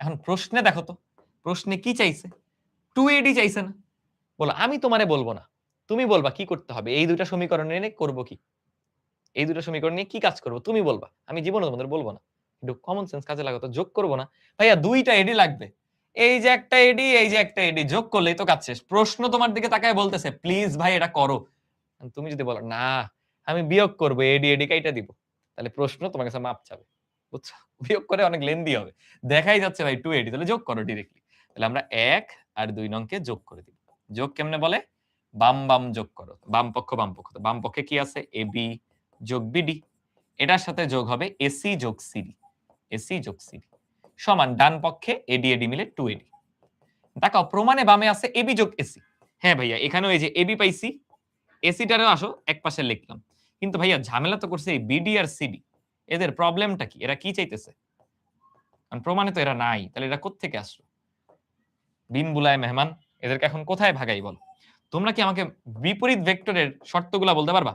এখন প্রশ্নে দেখো তো, প্রশ্নে কি চাইছে? 2AD চাইছে না? বলো আমি তোমারে বলব না। তুমি বলবা কি করতে হবে? এই ২ টা সমীকরণ এনে করব কি? এই ২ টা সমীকরণ নিয়ে কি কাজ করব? তুমি বলবা। আমি জীবনেও তোমাদের বলব না। একটু কমন সেন্স কাজে লাগাও তো, যোগ করব না। ভাইয়া ২ টা এডি লাগবে। এই যে একটা এডি, এই যে একটা এডি যোগ করলেই তো কাজ শেষ। প্রশ্ন তোমার দিকে তাকায় বলতেছে, "প্লিজ ভাই এটা করো।" তুমি যদি বলো, "না, আমি বিয়োগ করব, এডি, এডি কাইটা দিব।" তাহলে প্রশ্ন তোমার কাছে মাপ চাবে। বুঝছো? বিয়োগ করে অনেক লেন্দি হবে। দেখাই যাচ্ছে ভাই 2 এডি, তাহলে যোগ করো ডিরেক্টলি। তাহলে আমরা ১ আর ২ নংকে যোগ করে দিব। যোগ কেমনে বলে? বাম যোগ করো। বাম পক্ষ। তো বাম পক্ষে কি আছে? এবি যোগ বিডি। এটার সাথে যোগ হবে এসি যোগ সিডি। এসি যোগ সিডি সমান ডান পক্ষে এডি মিলে 2AD। দেখো প্রমাণে বামে আছে এবি যোগ এসি। হ্যাঁ ভাইয়া, এখানেও এই যে এবি পাইছি, এসিটারেও আসো এক পাশে লিখলাম, কিন্তু ভাইয়া ঝামেলা তো করছে এই বিডি আর সিডি, এদের প্রবলেমটা কি, এরা কি চাইতেছে? কারণ প্রমাণে তো এরা নাই, তাহলে এরা কোত্থেকে আসলো? বিন বুলায় মেহমান, এদেরকে এখন কোথায় ভাগাই বল? তোমরা কি আমাকে বিপরীত ভেক্টরের শর্তগুলা বলতে পারবা?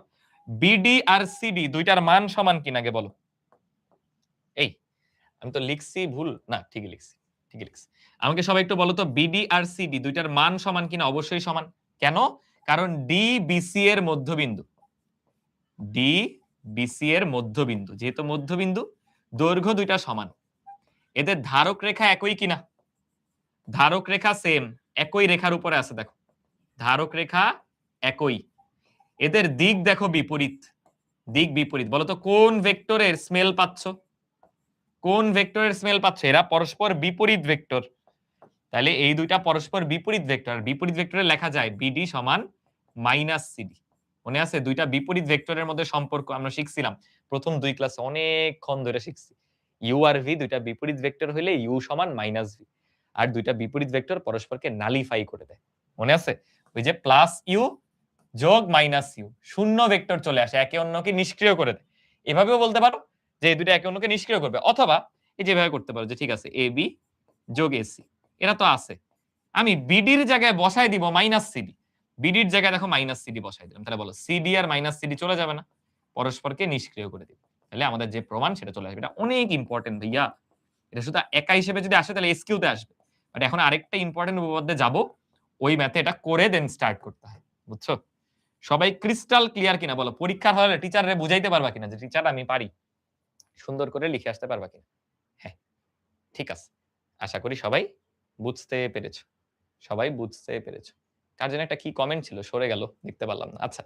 বিডি আর সিডি দুইটার মান সমান কিনা আগে বলো। এই আমি তো লিখছি ভুল না, ঠিকই লিখছি, ঠিকই লিখছি। আমাকে সবাই একটু বলো তো, বিডি আর সিডি দুইটার মান সমান কিনা? অবশ্যই সমান। কেন? কারণ ডি বিসি এর মধ্যবিন্দু, ডি বিসি এর মধ্যবিন্দু, যেহেতু মধ্যবিন্দু, দৈর্ঘ্য দুইটা সমান। এদের ধারক রেখা একই কিনা? ধারক রেখা সেম, একই রেখার উপরে আছে, দেখো ধারক রেখা একই। এদের দিক দেখো বিপরীত, দিক বিপরীত। বলতো কোন ভেক্টরের স্মেল পাচ্ছ? কোন ভেক্টরের স্মেল পাচ্ছ? এরা পরস্পর বিপরীত ভেক্টর, তাহলে এই দুইটা পরস্পর বিপরীত ভেক্টর। বিপরীত ভেক্টরে লেখা যায় বিডি সমান মাইনাস সিডি। মনে আছে দুইটা বিপরীত ভেক্টরের মধ্যে সম্পর্ক আমরা শিখছিলাম প্রথম 2 ক্লাসে, অনেকক্ষণ ধরে শিখছি। ইউ আর ভি দুইটা বিপরীত ভেক্টর হলে ইউ সমান মাইনাস ভি, আর দুইটা বিপরীত ভেক্টর পরস্পরকে নালিফাই করে দেয়। মনে আছে ওই যে প্লাস ইউ যোগ মাইনাস ইউ, শূন্য ভেক্টর চলে আসে, একে অন্যকে নিষ্ক্রিয় করে দেয়। এভাবেও বলতে পারো যে এই দুটো একে অন্যকে নিষ্ক্রিয় করবে, অথবা এই যেভাবে করতে পারো যে ঠিক আছে এ বি যোগ এসি, এরা তো আছে, আমি বিডির জায়গায় বসাই দিব মাইনাস সিডি। বিডির জায়গায় দেখো মাইনাস সিডি বসাই দিলাম, তাহলে বলো সিডি আর মাইনাস সিডি চলে যাবে না? পরস্পরকে নিষ্ক্রিয় করে দিবে, তাহলে আমাদের যে প্রমাণ সেটা চলে আসবে। এটা অনেক ইম্পর্টেন্ট ভাইয়া, এটা শুধু একা হিসেবে যদি আসে তাহলে এসকিউ তে আসবে, বাট এখন আরেকটা ইম্পর্টেন্ট উপপাদ্যে যাব, ওই ম্যাথে এটা করে দেন স্টার্ট করতে হয়, বুঝছো? সবাই ক্রিস্টাল ক্লিয়ার কিনা বলো? পরীক্ষার হলে টিচাররে বুঝাইতে পারবা কিনা যে টিচার আমি পারি, সুন্দর করে লিখে আসতে পারবা কিনা? হ্যাঁ, ঠিক আছে, আশা করি সবাই বুঝতে পেরেছো, সবাই বুঝতে পেরেছো। কার জন্য একটা কি কমেন্ট ছিল সরে গেল, দেখতে পারলাম না। আচ্ছা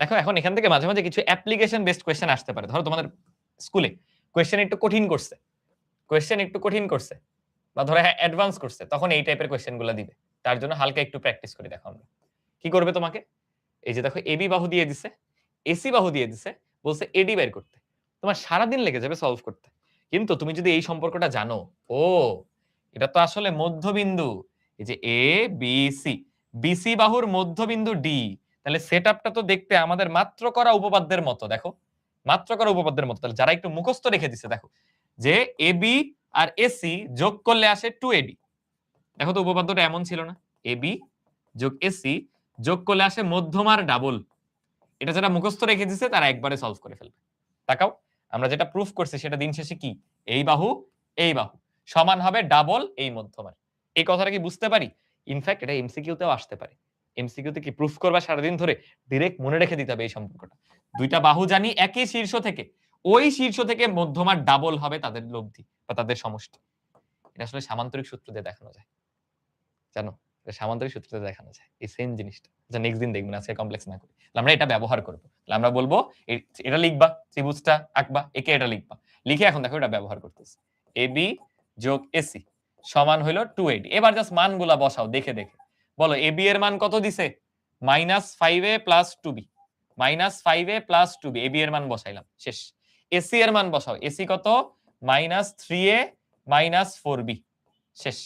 দেখো, এখন এখান থেকে মাঝে মাঝে কিছু অ্যাপ্লিকেশন বেসড কোয়েশ্চেন আসতে পারে। ধরো তোমাদের স্কুলে কোয়েশ্চেন একটু কঠিন করছে, কোয়েশ্চেন একটু কঠিন করছে, বা ধরো হ্যাঁ অ্যাডভান্স করছে, তখন এই টাইপের কোয়েশ্চেন গুলো দিবে। তার জন্য হালকা একটু প্র্যাকটিস করে দেখো আমরা কি করবে তোমাকে। এই যে দেখো এবি বাহু দিয়ে দিছে, এসি বাহু দিয়ে দিছে, বলছে এডি বের করতে। তোমার সারাদিন লেগে যাবে সলভ করতে, কিন্তু তুমি যদি এই সম্পর্কটা জানো, ও এটা তো আসলে মধ্যবিন্দু, এই যে এ বি সি, বিসি বাহুর মধ্যবিন্দু ডি, তাহলে সেটআপটা তো দেখতে আমাদের মাত্র করা উপপাদ্যের মতো। দেখো মাত্র করা উপপাদ্যের মতো, তাহলে যারা একটু মুখস্থ রেখে দিছে দেখো যে এবি আর এসি যোগ করলে আসে 2AD। দেখো তো উপপাদ্যটা এমন ছিল না? এবি যোগ এসি যোগ করলে আসে মধ্যমার ডাবল। এটা যারা মুখস্থ রেখে দিছে তারা একবারে সলভ করে ফেলবে। তাকাও আমরা যেটা প্রুফ করছি সেটা দিন শেষে কি, এই বাহু এই বাহু সমান হবে ডাবল এই মধ্যমার। এই কথাটা কি বুঝতে পারি? ইনফ্যাক্ট এটা এমসিকিউ তেও আসতে পারে। এমসিকিউ তে কি প্রুফ করবা সারাদিন ধরে, ডিরেক্ট মনে রেখে দিতে হবে এই সম্পর্কটা। দুইটা বাহু জানি একই শীর্ষ থেকে, ওই শীর্ষ থেকে মধ্যমার ডাবল হবে তাদের লব্ধি বা তাদের সমষ্টি। এটা আসলে সামান্তরিক সূত্র দিয়ে দেখানো যায়, জানো? এটা সামান্তরিক সূত্র দিয়ে দেখানো যায় এই সেম জিনিসটা, যা নেক্সট দিন দেখবেন, আজকে কমপ্লেক্স না করি। আমরা এটা ব্যবহার করব, তাহলে আমরা বলবো এটা লিখবা, ত্রিভুজটা আঁকবা, একে এটা লিখবা, লিখে এখন দেখো এটা ব্যবহার করতেছি। এবি যোগ এসি সমান হলো 2AD। এবার জাস্ট মানগুলা বসাও দেখে দেখে, বলো এবি এর মান কত দিছে? -5a plus 2b, -5a plus 2b, AB এর মান বসাইলাম, শেষ। এসি এর মান বসাও, এসি কত? -3a মাইনাস 4b, শেষ।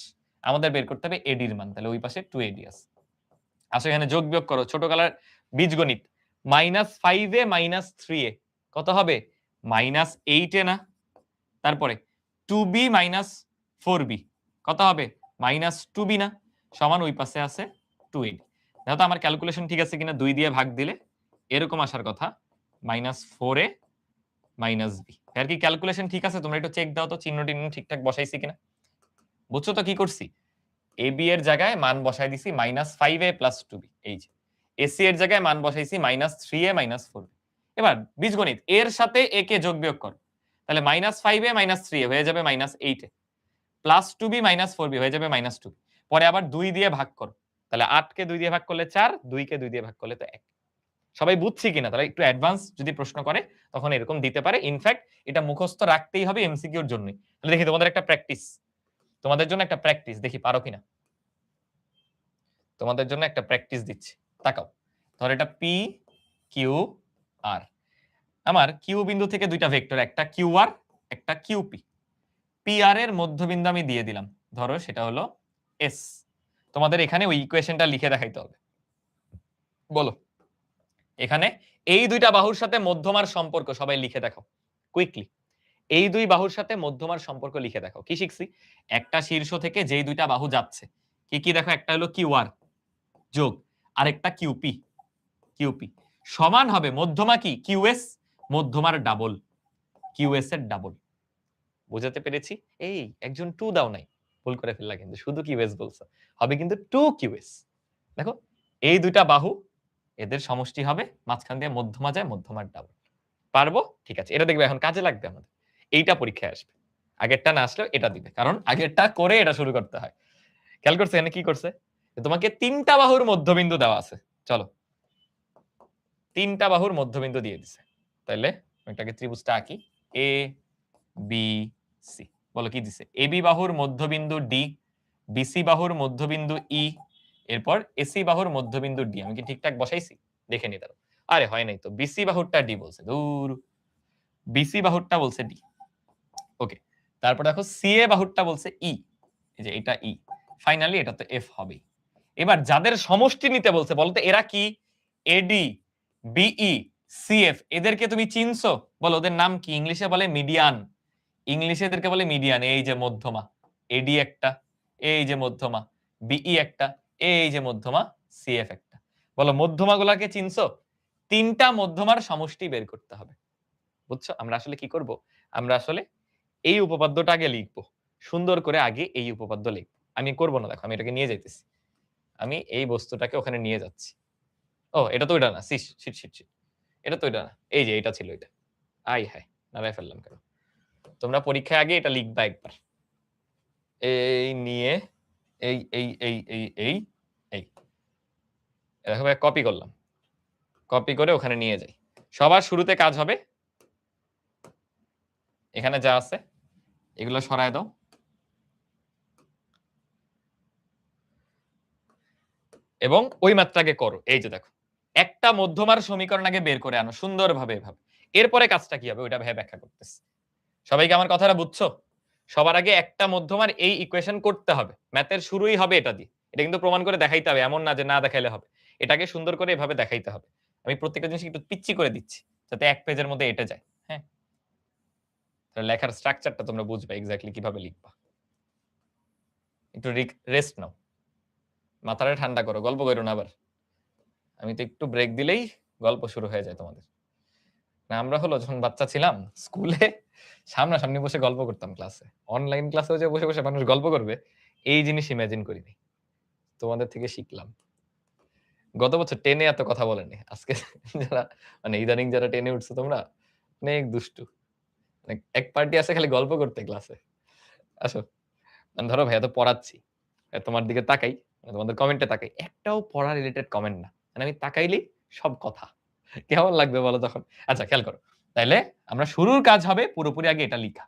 আমাদের বের করতে হবে এডির মান, তাহলে ওই পাশে 2AD আছে। আসো এখানে যোগ বিয়োগ করো, ছোট কালার বীজগণিত। -5a মাইনাস 3a কত হবে? -8a না? তারপরে 2b মাইনাস 4b কত হবে? -2b না? সমান ওই পাশে আছে 2AD। দেখো তো আমার ক্যালকুলেশন ঠিক আছে কিনা, 2 দিয়ে ভাগ দিলে এরকম আসার কথা, -4a মাইনাস b। এর কি ক্যালকুলেশন ঠিক আছে? তোমরা একটু চেক দাও তো চিহ্ন টিহ্ন ঠিকঠাক বসাইছি কিনা। বুঝছো তো কি করছি? এবি এর জায়গায় মান বসাই দিছি -5a প্লাস 2b, এই যে। এসি এর জায়গায় মান বসাইছি -3a মাইনাস 4b। এবার বীজগণিত এর সাথে এ কে যোগ বিয়োগ করো, তাহলে -5a মাইনাস 3a হয়ে যাবে -8a, plus 2b minus 4b হয়ে যাবে -2b। পরে আবার 2 দিয়ে ভাগ করো, তাহলে 8 কে 2 দিয়ে ভাগ করলে 4, 2 কে 2 দিয়ে ভাগ করলে তো 1। সবাই বুঝছি কিনা? তাহলে একটু অ্যাডভান্স যদি প্রশ্ন করে তখন এরকম দিতে পারে। ইনফ্যাক্ট এটা মুখস্থ রাখতেই হবে এমসিকিউর জন্যই। তাহলে দেখি তোমাদের একটা প্র্যাকটিস, তোমাদের জন্য একটা প্র্যাকটিস, দেখি পারো কিনা। তোমাদের জন্য একটা প্র্যাকটিস দিচ্ছি, তাকাও। ধর এটা পি কিউ আর, আমার কিউ বিন্দু থেকে দুইটা ভেক্টর, একটা কিউ আর একটা কিউপি। পি আর এর মধ্যবিন্দু আমি দিয়ে দিলাম, ধরো সেটা হলো এস। তোমাদের এখানে ওই ইকুয়েশনটা লিখে দেখাইতে হবে। বলো এখানে এই দুইটা বাহুর সাথে মধ্যমার সম্পর্ক সবাই লিখে দেখো কুইকলি। এই দুই বাহুর সাথে মধ্যমার সম্পর্ক লিখে দেখো। কি শিখছি? একটা শীর্ষ থেকে যেই দুইটা বাহু যাচ্ছে, কি কি দেখো, একটা হলো কিউআর যোগ আরেকটা কিউপি, কিউপি সমান হবে মধ্যমা কি কিউএস, মধ্যমার ডাবল, কিউএস এর ডাবল। বুঝাতে পেরেছি? এই একজন 2 দাও নাই, ভুল করে ফেললা কিন্তু, শুধু কিউএস বলছো, হবে কিন্তু 2 কিউএস। দেখো এই দুইটা বাহু, এদের সমষ্টি হবে, মাঝখান দিয়ে মধ্যমা যায়, মধ্যমার ডাবল। পারবো? ঠিক আছে, এটা দেখবে এখন কাজে লাগবে আমাদের, এইটা পরীক্ষায় আসবে। আগেরটা না আসলেও এটা দিবে, কারণ আগেরটা করে এটা শুরু করতে হয়। খেয়াল করছে এখানে কি করছে? তোমাকে 3টা বাহুর মধ্যবিন্দু দেওয়া আছে। চলো 3টা বাহুর মধ্যবিন্দু দিয়ে দিছে, তাইলে এটাকে ত্রিভুজটা আঁকি। এ বি সি, বলো কি দিছে? এ বি বাহুর মধ্যবিন্দু ডি, বিসি বাহুর মধ্যবিন্দু ই, এরপর এসি বাহুর মধ্যবিন্দু ডি। আমি কি ঠিকঠাক বসাইছি? দেখে নি দাঁড়াও। আরে হয় নাই তো, বিসি বাহুরটা ডি বলছে, দূর, বিসি বাহুরটা বলছে ডি। ওকে, তারপর দেখো সিএ বাহুরটা বলছে ই, এই যে এটা ই, ফাইনালি এটা তো এফ হবেই। এবার যাদের সমষ্টি নিতে বলছে, বলতে এরা কি? এডি, বিই, সিএফ, এদেরকে তুমি চিনছো? বলো ওদের নাম কি? ইংলিশে বলে মিডিয়ান, ইংলিশে এদেরকে বলে মিডিয়ান। এই যে মধ্যমা, এডি একটা, এই যে মধ্যমা, বিই একটা, এই যে মধ্যমা, সিএফ একটা। বলো মধ্যমাগুলাকে চিনছো? 3টা মধ্যমার সমষ্টি বের করতে হবে। বুঝছো? আমরা আসলে কি করব? আমরা আসলে এই উপপাদ্যটা আগে লিখবো, সুন্দর করে আগে এই উপপাদ্য লিখবো। আমি করব না, দেখো আমি এটাকে নিয়ে যাইতেছি, আমি এই বস্তুটাকে ওখানে নিয়ে যাচ্ছি। ও এটা তো ওইটা না, শিট শিট শিট শিট, এটা তো ওইটা না, এই যে এটা ছিল এটা। আই হায়, নামায় ফেললাম কেন? তোমরা পরীক্ষায় আগে এটা লিখবা একবার, এই নিয়ে এই এই এই এই এই এই, দেখো ভাই কপি করলাম, কপি করে ওখানে নিয়ে যাই। সবার শুরুতে কাজ হবে, এখানে যা আছে এগুলো সরায় দাও, এবং ওই মাত্রাকে করো। এই যে দেখো, একটা মধ্যমার সমীকরণ আগে বের করে আনো সুন্দরভাবে এভাবে, এরপরে কাজটা কি হবে ওইটা ভেবে ব্যাখ্যা করতেছি। সবাইকে আমার কথাটা বুঝছো? সবার আগে একটা মধ্যমার এই ইকুয়েশন করতে হবে, ম্যাথের শুরুই হবে এটা দিয়ে। এটা কিন্তু প্রমাণ করে দেখাইতে হবে, এমন না যে না দেখাইলে হবে, এটাকে সুন্দর করে এভাবে দেখাইতে হবে। আমি প্রত্যেকটা জিনিস একটু পিচ্ছি করে দিচ্ছি যাতে এক পেজের মধ্যে এটা যায়। হ্যাঁ, তাহলে লেখার স্ট্রাকচারটা তোমরা বুঝবে এক্স্যাক্টলি কিভাবে লিখবা। একটু রেস্ট নাও, মাথাটা ঠান্ডা করো, গল্প করো না আবার। আমি তো একটু ব্রেক দিলেই গল্প শুরু হয়ে যায় তোমাদের। না আমরা হলো যখন বাচ্চা ছিলাম স্কুলে সামনাসামনি বসে গল্প করতাম ক্লাসে, অনলাইন ক্লাসেও যে বসে বসে মানুষ গল্প করবে এই জিনিস ইমাজিন করিনি, তোমাদের থেকে শিখলাম। গত বছর 10 এত কথা বলেনি, আজকে যারা মানে ইদানিং যারা 10 উঠছে তোমরা অনেক দুষ্টু। এক পার্টি আছে খালি গল্প করতে ক্লাসে। আসো, মানে ধরো ভাইয়া তো পড়াচ্ছি, তোমার দিকে তাকাই, তোমাদের কমেন্টে তাকাই, একটাও পড়া রিলেটেড কমেন্ট না, মানে আমি তাকাইলেই সব কথা, কেমন লাগবে বলো তখন? আচ্ছা খেয়াল করো, তাইলে আমরা শুরুর কাজ হবে পুরোপুরি আগে এটা লিখা,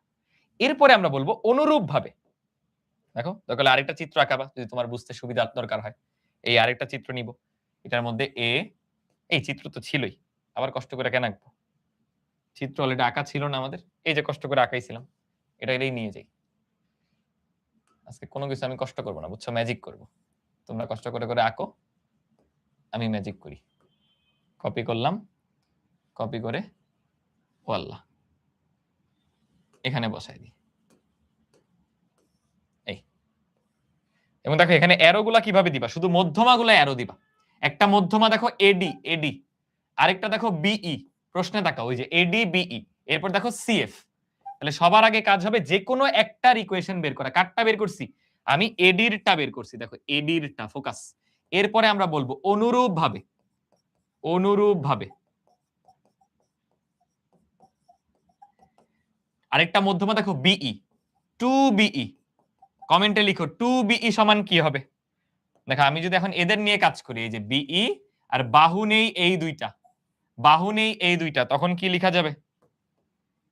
এরপরে আমরা বলবো অনুরূপ ভাবে। দেখো দরকার হলে আরেকটা চিত্র আঁকাবা যদি তোমার বুঝতে সুবিধা দরকার হয়। এই আরেকটা চিত্র নিব, এটার মধ্যে এ, এই চিত্র তো ছিলই, আবার কষ্ট করে কেন আঁকবো? চিত্র অলরেডি আঁকা ছিল না আমাদের, এই যে কষ্ট করে আঁকাইছিলাম, এটা এটাই নিয়ে যাই। আজকে কোনো কিছু আমি কষ্ট করবো না, বুঝছো, ম্যাজিক করব। তোমরা কষ্ট করে করে আঁকো, আমি ম্যাজিক করি। কপি করলাম, কপি করে ও আল্লাহ এখানে বসাই দিই, এই। এবং দেখো এখানে অ্যারো গুলা কিভাবে দিবা, শুধু মধ্যমা গুলা অ্যারো দিবা। একটা মধ্যমা দেখো এডি, এডি, আরেকটা দেখো বিই, প্রশ্নে তাকাও, ওই যে এডি বিই, এরপর দেখো সিএফ। তাহলে সবার আগে কাজ হবে যে কোনো একটার ইকুয়েশন বের করা। কারটা বের করছি? আমি এডিরটা বের করছি, দেখো এডিরটা, ফোকাস। এরপরে আমরা বলবো অনুরূপ ভাবে, অনুরূপ ভাবে আরেকটা মধ্যমা দেখো বিই, 2বিই, কমেন্টে লিখো 2বিই সমান কি হবে। দেখো আমি যদি এখন এদের নিয়ে কাজ করি, এই যে বিই আর বাহু নেই এই দুইটা, বাহু নেই এই দুইটা, তখন কি লেখা যাবে?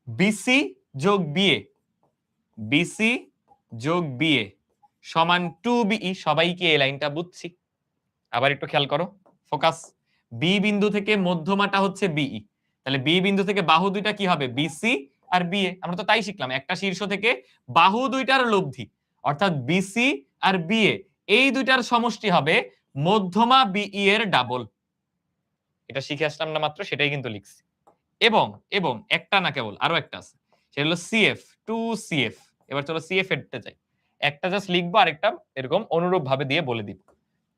বিসি যোগ বিএ, বিসি যোগ বিএ সমান 2বিই। সবাই কি এই লাইনটা বুঝছি? আবার একটু খেয়াল করো, ফোকাস। বি বিন্দু থেকে মধ্যমাটা হচ্ছে বিই, তাহলে বি বিন্দু থেকে বাহু দুইটা কি হবে? বিসি আর বিএ। আমরা তো তাই শিখলাম, একটা শীর্ষ থেকে বাহু দুইটার লব্ধি, অর্থাৎ বিসি আর বিএ এই দুইটার সমষ্টি হবে মধ্যমা বিই এর ডাবল। এটা শিখে আসলাম না মাত্র, সেটাই কিন্তু লিখছি। এবং এবং একটা না, কেবল আরো একটা আছে, সেটা হলো সিএফ, টু সিএফ। এবার চলো সিএফ এরতে যাই। একটা জাস্ট লিখবো, আরেকটা এরকম অনুরূপ ভাবে দিয়ে বলে দিব।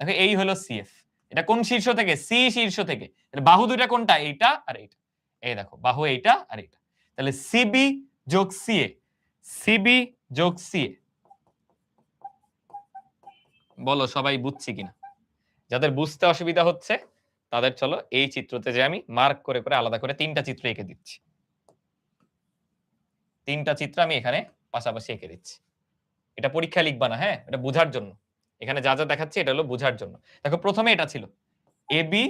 দেখো এই হলো সিএফ। এটা কোন শীর্ষ থেকে? সি শীর্ষ থেকে। তাহলে বাহু দুইটা কোনটা? এইটা আর এইটা। এই দেখো বাহু এইটা আর এইটা। তাহলে সিবি যোগ সিএ, সিবি যোগ সিএ। বলো সবাই বুঝছি কিনা? যাদের বুঝতে অসুবিধা হচ্ছে তাদের চলো এই চিত্রতে যে আমি মার্ক করে করে আলাদা করে তিনটা চিত্র এঁকে দিচ্ছি। তিনটা চিত্র আমি এখানে পাশাপাশি এঁকে দিচ্ছি। এটা পরীক্ষায় লিখবা না, হ্যাঁ? এটা বুঝার জন্য। এখানে যা যা দেখাচ্ছি এটা হলো বুঝার জন্য। দেখো প্রথমে এটা ছিল এবি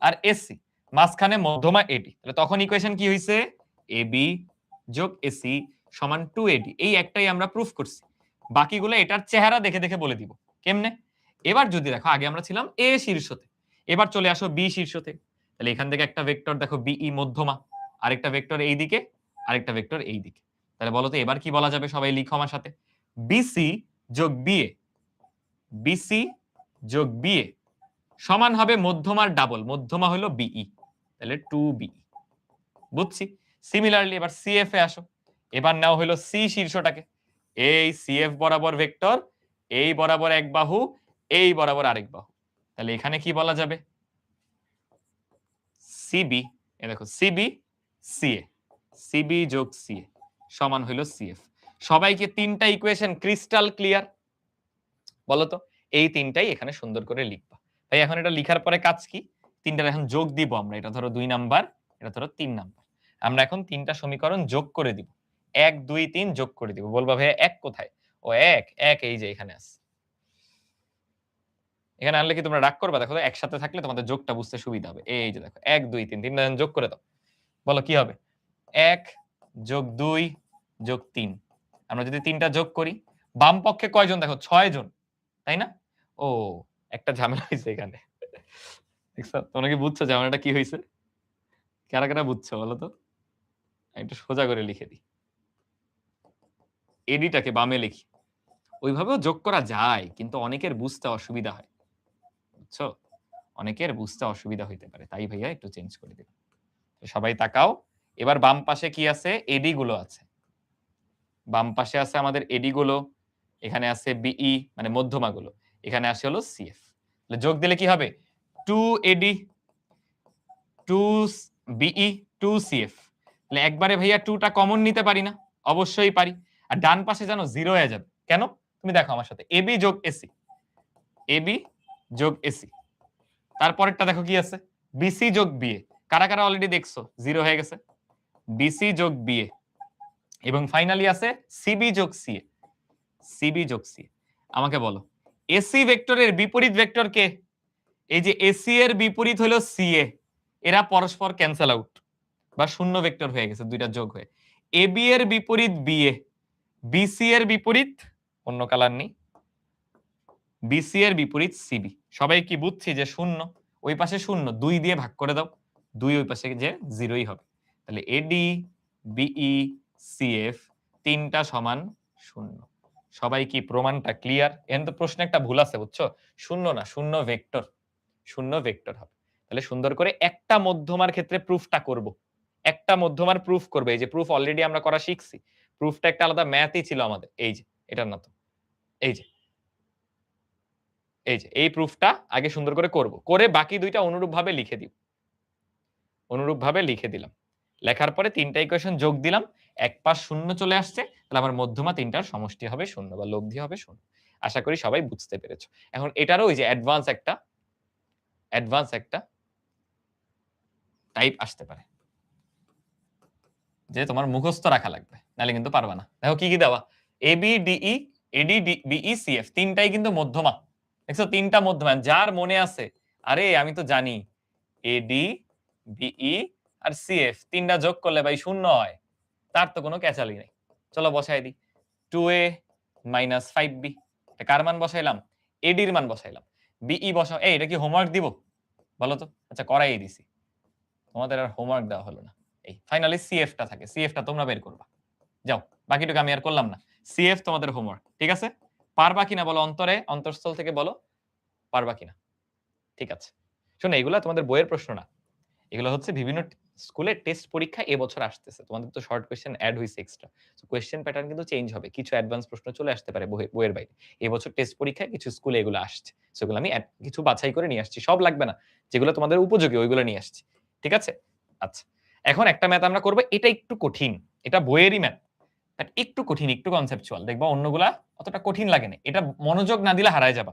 আর এসি, মাঝখানে মধ্যমা এডি। তাহলে তখন ইকুয়েশন কি হইছে? এবি যোগ এসি সমান 2AD। এই একটাই আমরা প্রুফ করছি, বাকিগুলো এটার চেহারা দেখে দেখে বলে দিব। কেমনে? এবার যদি দেখো আগে আমরা ছিলাম এ শীর্ষতে, এবার চলে আসো বি শীর্ষতে। তাহলে এখান থেকে একটা ভেক্টর দেখো বিই মধ্যমা, আরেকটা ভেক্টর এই দিকে, আরেকটা ভেক্টর এই দিকে। তাহলে বলো তো এবার কি বলা যাবে? সবাই লিখো আমার সাথে। বিসি যোগ বিএ, বিসি যোগ বিএ সমান হবে মধ্যমার ডাবল, মধ্যমা হলো বিই, তাহলে 2BE। বুঝছি। সিমিলারলি এবার সিএফ এ আসো। এবার নাও হলো সি শীর্ষটাকে। এই সিএফ বরাবর ভেক্টর, এই বরাবর এক বাহু, এই বরাবর আরেক বাহু। তাহলে এখানে কি বলা যাবে? সিবি, এ দেখো সিবি সিএ, সিবি যোগ সিএ সমান হলো সিএফ। সবাইকে তিনটা ইকুয়েশন ক্রিস্টাল ক্লিয়ার? বলো তো এই তিনটাই এখানে সুন্দর করে লিখবা। তাই এখন এটা লিখার পরে কাজ কি? তিনটার এখন যোগ দিব আমরা। এটা ধরো 2 নাম্বার, এটা ধরো 3 নাম্বার। আমরা এখন তিনটা সমীকরণ যোগ করে দিব। 1 2 3 যোগ করে দিব। বলবা ভাইয়া 1 কোথায়? ও 1 1 এই যে এখানে আছে। এখানে আনলে কি তোমরা রাগ করবা? দেখো তো একসাথে থাকলে তোমাদের যোগটা বুঝতে সুবিধা হবে। এই যে দেখো 1 2 3, তিনটা যোগ করে দাও। বলো কি হবে? 1 যোগ 2 যোগ 3। আমরা যদি তিনটা যোগ করি, বাম পক্ষে কয়জন? দেখো 6 জন, তাই না? ও একটা ঝামেলা হইছে এখানে। দেখছো? তোমরা কি বুঝছো ঝামেলাটা কি হইছে? কারা, কারা বুঝছো বলো তো? একটু সোজা করে লিখে দিই। এডিটাকে বামে লিখি। ওইভাবেও যোগ করা যায়, কিন্তু অনেকের বুঝতে অসুবিধা হয়। বুঝছো? অনেকের বুঝতে অসুবিধা হইতে পারে। তাই ভাইয়া একটু চেঞ্জ করে দিলাম। তো সবাই তাকাও। এবার বাম পাশে কি আছে? এডি গুলো আছে। বাম পাশে আছে আমাদের এডি গুলো, এখানে আছে বিই মানে মধ্যমাগুলো, এখানে আসে হলো সিএফ। তাহলে যোগ দিলে কি হবে? 2AD 2BE 2CF। তাহলে একবারে ভাইয়া 2 টা কমন নিতে পারি না? অবশ্যই পারি। আর ডান পাশে জানো 0 হয়ে যাবে। কেন? তুমি দেখো আমার সাথে। AB যোগ AC, AB যোগ AC। তারপরেরটা দেখো কি আছে? BC যোগ BA। কারা, কারা অলরেডি দেখছো? 0 হয়ে গেছে। BC যোগ BA। এবং ফাইনালি আছে CB যোগ CA, CB যোগ CA। আমাকে বলো AC ভেক্টরের বিপরীত ভেক্টর কে? এই যে AC এর বিপরীত হলো CA। এরা পরস্পর ক্যান্সেল আউট বা শূন্য ভেক্টর হয়ে গেছে দুইটা যোগ হয়ে। AB এর বিপরীত BA, BC এর বিপরীত অন্য কালার নেই, BC এর বিপরীত CB। সবাই কি বুঝছি যে শূন্য? ওই পাশে শূন্য, 2 দিয়ে ভাগ করে দাও। 2 ওই পাশে যে 0ই হবে। তাহলে AD BE CF তিনটা সমান শূন্য। সবাই কি প্রমাণটা ক্লিয়ার? এখানে তো প্রশ্নে একটা ভুল আছে বুঝছো? শূন্য না, শূন্য ভেক্টর, শূন্য ভেক্টর হবে। তাহলে সুন্দর করে একটা মধ্যমার ক্ষেত্রে প্রুফটা করব। একটা মধ্যমার প্রুফ করবে। এই যে প্রুফ অলরেডি আমরা করা শিখছি। প্রুফটা একটা আলাদা ম্যাথই ছিল আমাদের। এই যে এটার না তো, এই যে এই যে এই প্রুফটা আগে সুন্দর করে করব, করে বাকি দুইটা অনুরূপভাবে লিখে দিব। অনুরূপভাবে লিখে দিলাম। লেখার পরে তিনটা ইকুয়েশন যোগ দিলাম, এক পাশ শূন্য চলে আসছে, তাহলে আমার মধ্যমা তিনটার সমষ্টি হবে শূন্য বা লব্ধি হবে শূন্য। আশা করি সবাই বুঝতে পেরেছো। এখন এটারও ওই যে অ্যাডভান্স একটা টাইপ আসতে পারে, যে তোমার মুখস্থ রাখা লাগবে, নাহলে কিন্তু পারবা না। দেখো কি কি দেওয়া? ABDE ADBECF তিনটাই কিন্তু মধ্যমা। দেখছো তিনটা মধ্যমা। যার মনে আছে, আরে আমি তো জানি AD BE আর CF তিনটা যোগ করলে ভাই শূন্য হয়, তার তো কোনো ক্যাচালই নাই। চলো বসাই দিই। 2A মাইনাস 5B, এটা কার মান বসাইলাম? AD এর মান বসাইলাম। BE বসাও। এই এটা কি হোমওয়ার্ক দিব বলো তো? আচ্ছা করাই দিছি, তোমাদের আর হোমওয়ার্ক দেওয়া হলো না। এই ফাইনালি CF টা থাকে, CF টা তোমরা বের করবা। যাও, বাকিটুকু আমি আর করলাম না। CF তোমাদের হোমওয়ার্ক, ঠিক আছে? পারবা কিনা বলো, অন্তরে অন্তঃস্থল থেকে বলো পারবা কিনা। ঠিক আছে, শোনো এগুলা তোমাদের বইয়ের প্রশ্ন না, এগুলো হচ্ছে বিভিন্ন স্কুলের টেস্ট পরীক্ষা এবছর আসতেছে। তোমাদের তো শর্ট কোয়েশ্চেন এড হইছে এক্সট্রা। সো কোয়েশ্চেন প্যাটার্ন কিন্তু চেঞ্জ হবে। কিছু অ্যাডভান্স প্রশ্ন চলে আসতে পারে বইয়ের বাইরে। এবছর টেস্ট পরীক্ষায় কিছু স্কুলে এগুলো আসছে। সো এগুলো আমি কিছু বাছাই করে নিয়ে আসছি। সব লাগবে না। যেগুলো তোমাদের উপযোগী ওইগুলো নিয়ে আসছি। ঠিক আছে? আচ্ছা। এখন একটা ম্যাথ আমরা করব, এটা একটু কঠিন। এটা বইয়েরই ম্যাথ। বাট একটু কঠিন, একটু কনসেপচুয়াল। দেখবা অন্যগুলা অতটা কঠিন লাগে না। এটা মনোযোগ না দিলে হারায় যাবা।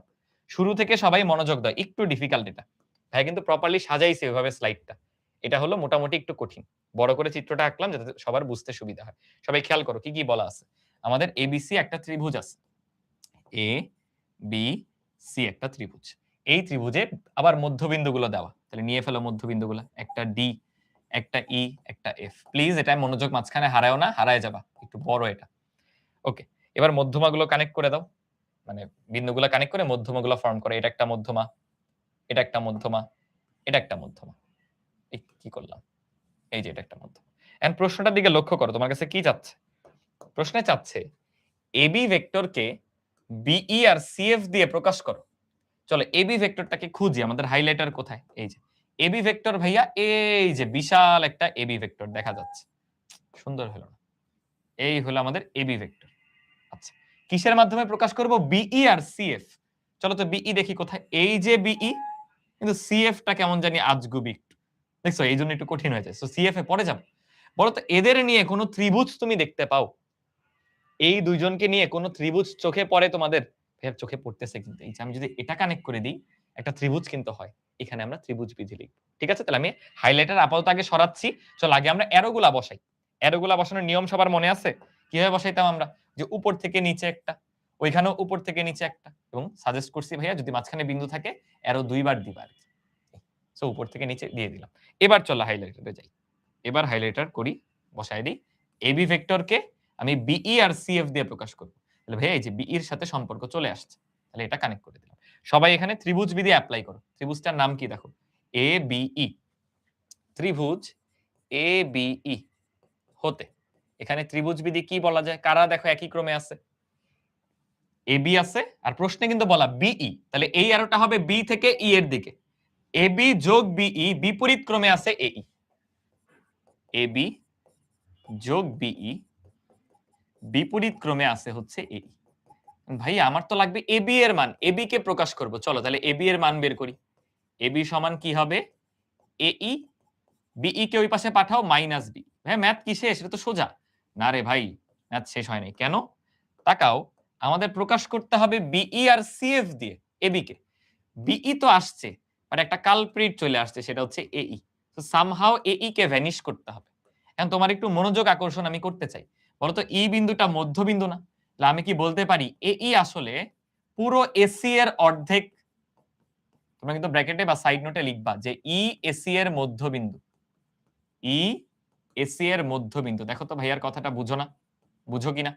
শুরু থেকে সবাই মনোযোগ দেয়। একটু ডিফিকাল্ট এটা। ভাই কিন্তু প্রপারলি সাজাইছে ওইভাবে স্লাইডটা। এটা হলো মোটামুটি একটু কঠিন। বড় করে চিত্রটা আঁকলাম যাতে সবার বুঝতে সুবিধা হয়। সবাই খেয়াল করো কি বলা আছে। আমাদের এবিসি একটা ত্রিভুজ আছে। এ বি সি একটা ত্রিভুজ। এই ত্রিভুজে আবার মধ্যবিন্দুগুলো দেওয়া। তাহলে নিয়ে ফেলো মধ্যবিন্দুগুলো। একটা ডি, একটা ই, একটা এফ। প্লিজ এটা মনোযোগ মাঝখানে হারায়ও না, হারায় যাবা। একটু বড় এটা। ওকে। এবার মধ্যমাগুলো কানেক্ট করে দাও। মানে বিন্দুগুলো কানেক্ট করে মধ্যমাগুলো ফর্ম করে। এটা একটা মধ্যমা, এটা একটা মধ্যমা, এটা একটা মধ্যমা। কি করলাম? এই যে এটা একটা মধ্যমা। এখন প্রশ্নটার দিকে লক্ষ্য করো, তোমার কাছে কি চাচ্ছে? প্রশ্নে চাচ্ছে এবি ভেক্টরকে বিই আর সিএফ দিয়ে প্রকাশ করো। চলো এবি ভেক্টরটাকে খুঁজি। আমাদের হাইলাইটার কোথায়? এই যে এবি ভেক্টর ভাইয়া, এই যে বিশাল একটা এবি ভেক্টর দেখা যাচ্ছে। সুন্দর হলো না? এই হলো আমাদের এবি ভেক্টর। আচ্ছা, কিসের মাধ্যমে প্রকাশ করব? বিই আর সিএফ। চলো তো বিই দেখি কোথায়। এই যে বিই, কিন্তু সিএফটা কেমন জানি আজগুবি একটু। দেখছো, এই জন্য একটু কঠিন হয়ে যায়। সো সিএফ এ পরে যাব। বলো তো এদের নিয়ে কোনো ত্রিভুজ তুমি দেখতে পাও? এই দুইজনকে নিয়ে কোনো ত্রিভুজ চোখে পড়ে তোমাদের? চোখে পড়তেছে কিন্তু। এই যে আমি যদি এটা কানেক্ট করে দিই, একটা ত্রিভুজ কিন্তু হয়। এখানে আমরা ত্রিভুজ বিধি লিখব। ঠিক আছে? তাহলে আমি হাইলাইটার আপাতত আগে সরাচ্ছি। চলো আগে আমরা অ্যারোগুলা বসাই। অ্যারোগুলা বসানোর নিয়ম সবার মনে আছে? কিভাবে বসাইতাম আমরা? যে উপর থেকে নিচে একটা, ওইখানেও উপর থেকে নিচে একটা, এবং সাজেস্ট করছি ভাইয়া যদি মাঝখানে বিন্দু থাকে অ্যারো দুইবার দিবা আর কি। সো উপর থেকে নিচে দিয়ে দিলাম। এবার চলো হাইলাইটারে যাই। এবার হাইলাইটার করি, বসায় দিই। এবি ভেক্টরকে আমি বিই আর সিএফ দিয়ে প্রকাশ করব। তাহলে ভাইয়া এই যে বিই এর সাথে সম্পর্ক চলে আসছে। তাহলে এটা কানেক্ট করে দিলাম। সবাই এখানে ত্রিভুজ বিধি এপ্লাই করো। ত্রিভুজটার নাম কি দেখো? A B E. ত্রিভুজ এ বি ই হতে এখানে ত্রিভুজ বিধি কি বলা যায়? কারা দেখো একই ক্রমে আছে? এবি আছে, আর প্রশ্নে কিন্তু বলা বিই। তাহলে এই অ্যারোটা হবে বি থেকে ই এর দিকে। এবি যোগ বিই বিপরীত ক্রমে আছে এই। এবি যোগ বিই বিপরীত ক্রমে আছে হচ্ছে এই। ভাই আমার তো লাগবে এবি এর মান। এবি কে প্রকাশ করব। চলো তাহলে এবি এর মান বের করি। এবি সমান কি হবে? এই বিই কে ওই পাশে পাঠাও মাইনাস বি। হ্যাঁ, ম্যাথ কি শেষ? এটা তো সোজা। না রে ভাই, ম্যাথ শেষ হয় নাই। কেন? তাকাও, আমাদের প্রকাশ করতে হবে বিই আর সিএফ দিয়ে এবি কে। বিই তো আসছে, বাট একটা কালপ্রিট চলে আসছে, সেটা হচ্ছে এই। তো সামহাউ এই কে ভ্যানিশ করতে হবে। এখন তোমার একটু মনোযোগ আকর্ষণ আমি করতে চাই। বলতো ই বিন্দুটা মধ্যবিন্দু না? তাহলে আমি কি বলতে পারি এই আসলে পুরো এসি এর অর্ধেক? তোমরা কিন্তু ব্র্যাকেটে বা সাইড নোটে লিখবা যে ই এসি এর মধ্যবিন্দু। ই এসি এর মধ্যবিন্দু। দেখো তো ভাইয়ার কথাটা বুঝো না? বুঝো কিনা?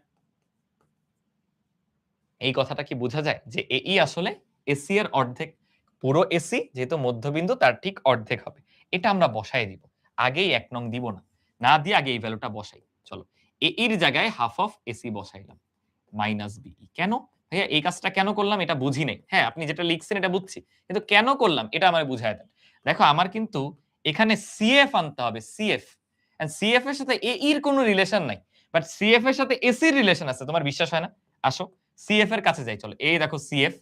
এই কথাটা কি বোঝা যায় যে এই আসলে এসি এর অর্ধেক? পুরো এসি যেহেতু মধ্যবিন্দু তার ঠিক অর্ধেক হবে। এটা আমরা বসায় দিব। আগেই ১ নং দিব না। না দিয়ে আগে এই ভ্যালুটা বসাই। চলো। এর জায়গায় হাফ অফ এসি বসাইলাম। Minus BE. কেন? ভাইয়া এই কাজটা কেন করলাম এটা বুঝি নাই। হ্যাঁ, আপনি যেটা লিখছেন এটা বুঝছি। কিন্তু কেন করলাম এটা আমারে বুঝায় দেন। দেখো আমার কিন্তু এখানে সিএফ আনতে হবে, সিএফ। এন্ড সিএফ এর সাথে এর কোনো রিলেশন নাই। বাট সিএফ এর সাথে এসির রিলেশন আছে। তোমার বিশ্বাস হয় না? আসো সিএফ এর কাছে যাই চলো। এই দেখো সিএফ।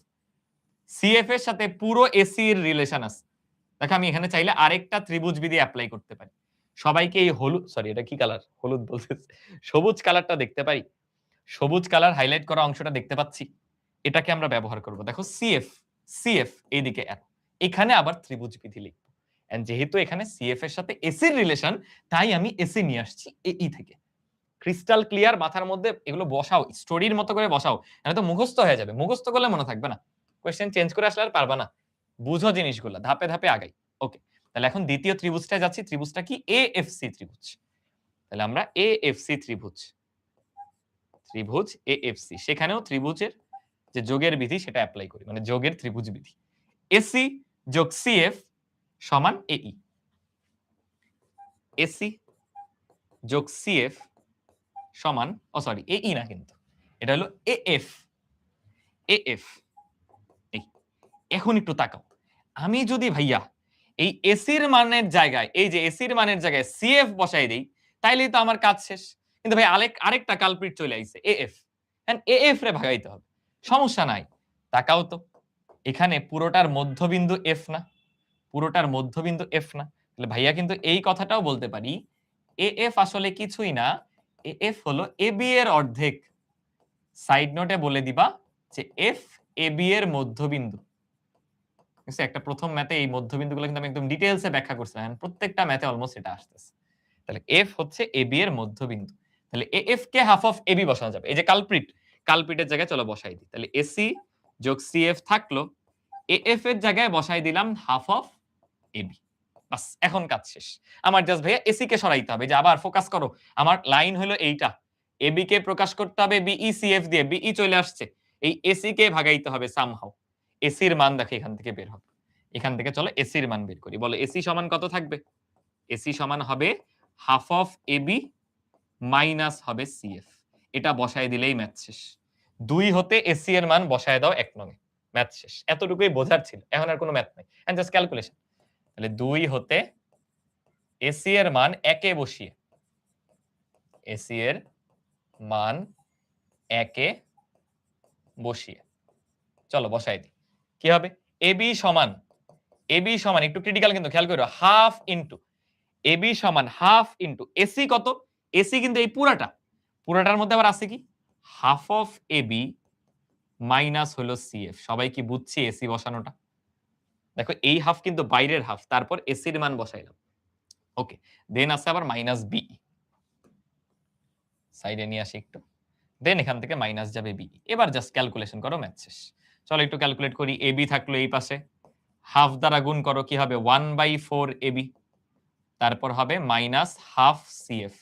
সিএফ এর সাথে পুরো এসি এর রিলেশন আছে। দেখো আমি এখানে চাইলে আরেকটা ত্রিভুজ বিধি এপ্লাই করতে পারি। সবাইকে এই হলুদ, সরি এটা কি কালার? হলুদ বলতেছি। সবুজ কালারটা দেখতে পারি? সবুজ কালার হাইলাইট করা অংশটা দেখতে পাচ্ছি? এটাকে আমরা ব্যবহার করব। দেখো সিএফ, সিএফ এইদিকে অ্যারো। এখানে আবার ত্রিভুজ বিধি লিখব। এন্ড যেহেতু এখানে সিএফ এর সাথে এসির রিলেশন, তাই আমি এসি নিয়ে আসছি এই থেকে। Crystal clear? মাথার মধ্যে এগুলো বসাও, স্টোরির মতো করে বসাও। এটা তো মুখস্থ হয়ে যাবে। মুখস্থ করলে মনে থাকবে না। কোয়েশ্চেন চেঞ্জ করে আসলে আর পারবা না। বুঝো জিনিসগুলো, ধাপে ধাপে আগাই। ওকে। তাহলে এখন দ্বিতীয় ত্রিভুজটায় যাচ্ছি। ত্রিভুজটা কি? এএফসি ত্রিভুজ। তাহলে আমরা এএফসি ত্রিভুজ, ত্রিভুজ এএফসি, সেখানেও ত্রিভুজের যে যোগের বিধি সেটা এপ্লাই করি, মানে যোগের ত্রিভুজ বিধি। এসি যোগ সিএফ সমান এই। এসি যোগ সিএফ সমান, সরি এই না, কিন্তু এটা হলো এএফ। এএফ এই। এখন একটু তাকাও, আমি যদি ভাইয়া এই এসির মানের জায়গায়, এই যে এসির মানের জায়গায় সিএফ বসাই দেই, তাইলেই তো আমার কাজ শেষ। কিন্তু ভাই আরেকটা কালপ্রিট চলে আইছে, এএফ। এন্ড এএফ রে ভাগাইতে হবে। সমস্যা নাই। তাকাও তো, এখানে পুরোটার মধ্যবিন্দু এফ না? পুরোটার মধ্যবিন্দু এফ না? তাহলে ভাইয়া কিন্তু এই কথাটাও বলতে পারি, এএফ আসলে কিছুই না, এএফ হলো এবি এর অর্ধেক। সাইড নোটে বলে দিবা যে এফ এবি এর মধ্যবিন্দু। একটা প্রথম ম্যাথে এই মধ্যবিন্দুগুলো কিন্তু আমি একদম ডিটেইলস এ ব্যাখ্যা করছিলাম। প্রত্যেকটা ম্যাথে অলমোস্ট এটা আসতেছে। তাহলে এফ হচ্ছে এবি এর মধ্যবিন্দু। তাহলে এএফ কে হাফ অফ এবি বসানো যাবে। এই যে কালপ্রিটের জায়গায় চলো বসাই দিই। তাহলে এসি যোগ সিএফ থাকলো, এএফ এর জায়গায় বসাই দিলাম হাফ অফ এবি। বাস, এখন কাজ শেষ। আমার জাস্ট ভাইয়া এসি কে সরাইতে হবে। যে আবার ফোকাস করো, আমার লাইন হলো এইটা, এবি কে প্রকাশ করতে হবে বিই সিএফ দিয়ে, বিই চলে আসছে, এই এসি কে ভাগাইতে হবে সামহাউ। এসির মান দেখো এখান থেকে বের হবে। এখান থেকে চলো এসির মান বের করি। বলো এসি সমান কত থাকবে? এসি সমান হবে হাফ অফ এবি মাইনাস হবে সিএফ। এটা বসায় দিলেই ম্যাথ শেষ। 2 হতে এসি এর মান বসায় দাও 1 নং এ, ম্যাথ শেষ। এতটুকুই বোঝার ছিল। এখন আর কোনো ম্যাথ নাই। And just calculation. তাহলে 2 হতে এসি এর মান 1 এ বসিয়ে, এসি এর মান 1 এ বসিয়ে চলো বসাই দিই। কি হবে? এবি সমান একটু ক্রিটিক্যাল কিন্তু খেয়াল করো, হাফ ইনটু এবি সমান হাফ ইনটু এসি কত? এসি কিন্তু এই পুরাটার মধ্যে আবার আছে কি হাফ অফ এবি মাইনাস হলো সিএফ। সবাই কি বুঝছি এসি বসানোটা? দেখো এই হাফ কিন্তু বাইরের হাফ, তারপর এসির মান বসাইলাম। ওকে, দেন আছে আবার মাইনাস বি, সাইডে নিয়ে আসি একটু। দেন এখান থেকে মাইনাস যাবে বি। এবার জাস্ট ক্যালকুলেশন করো, ম্যাথ শেষ। চলো একটু ক্যালকুলেট করি। এবি থাকলো এই পাশে, হাফ দ্বারা গুণ করো, কি হবে 1/4 এবি, তারপর হবে মাইনাস হাফ সিএফ,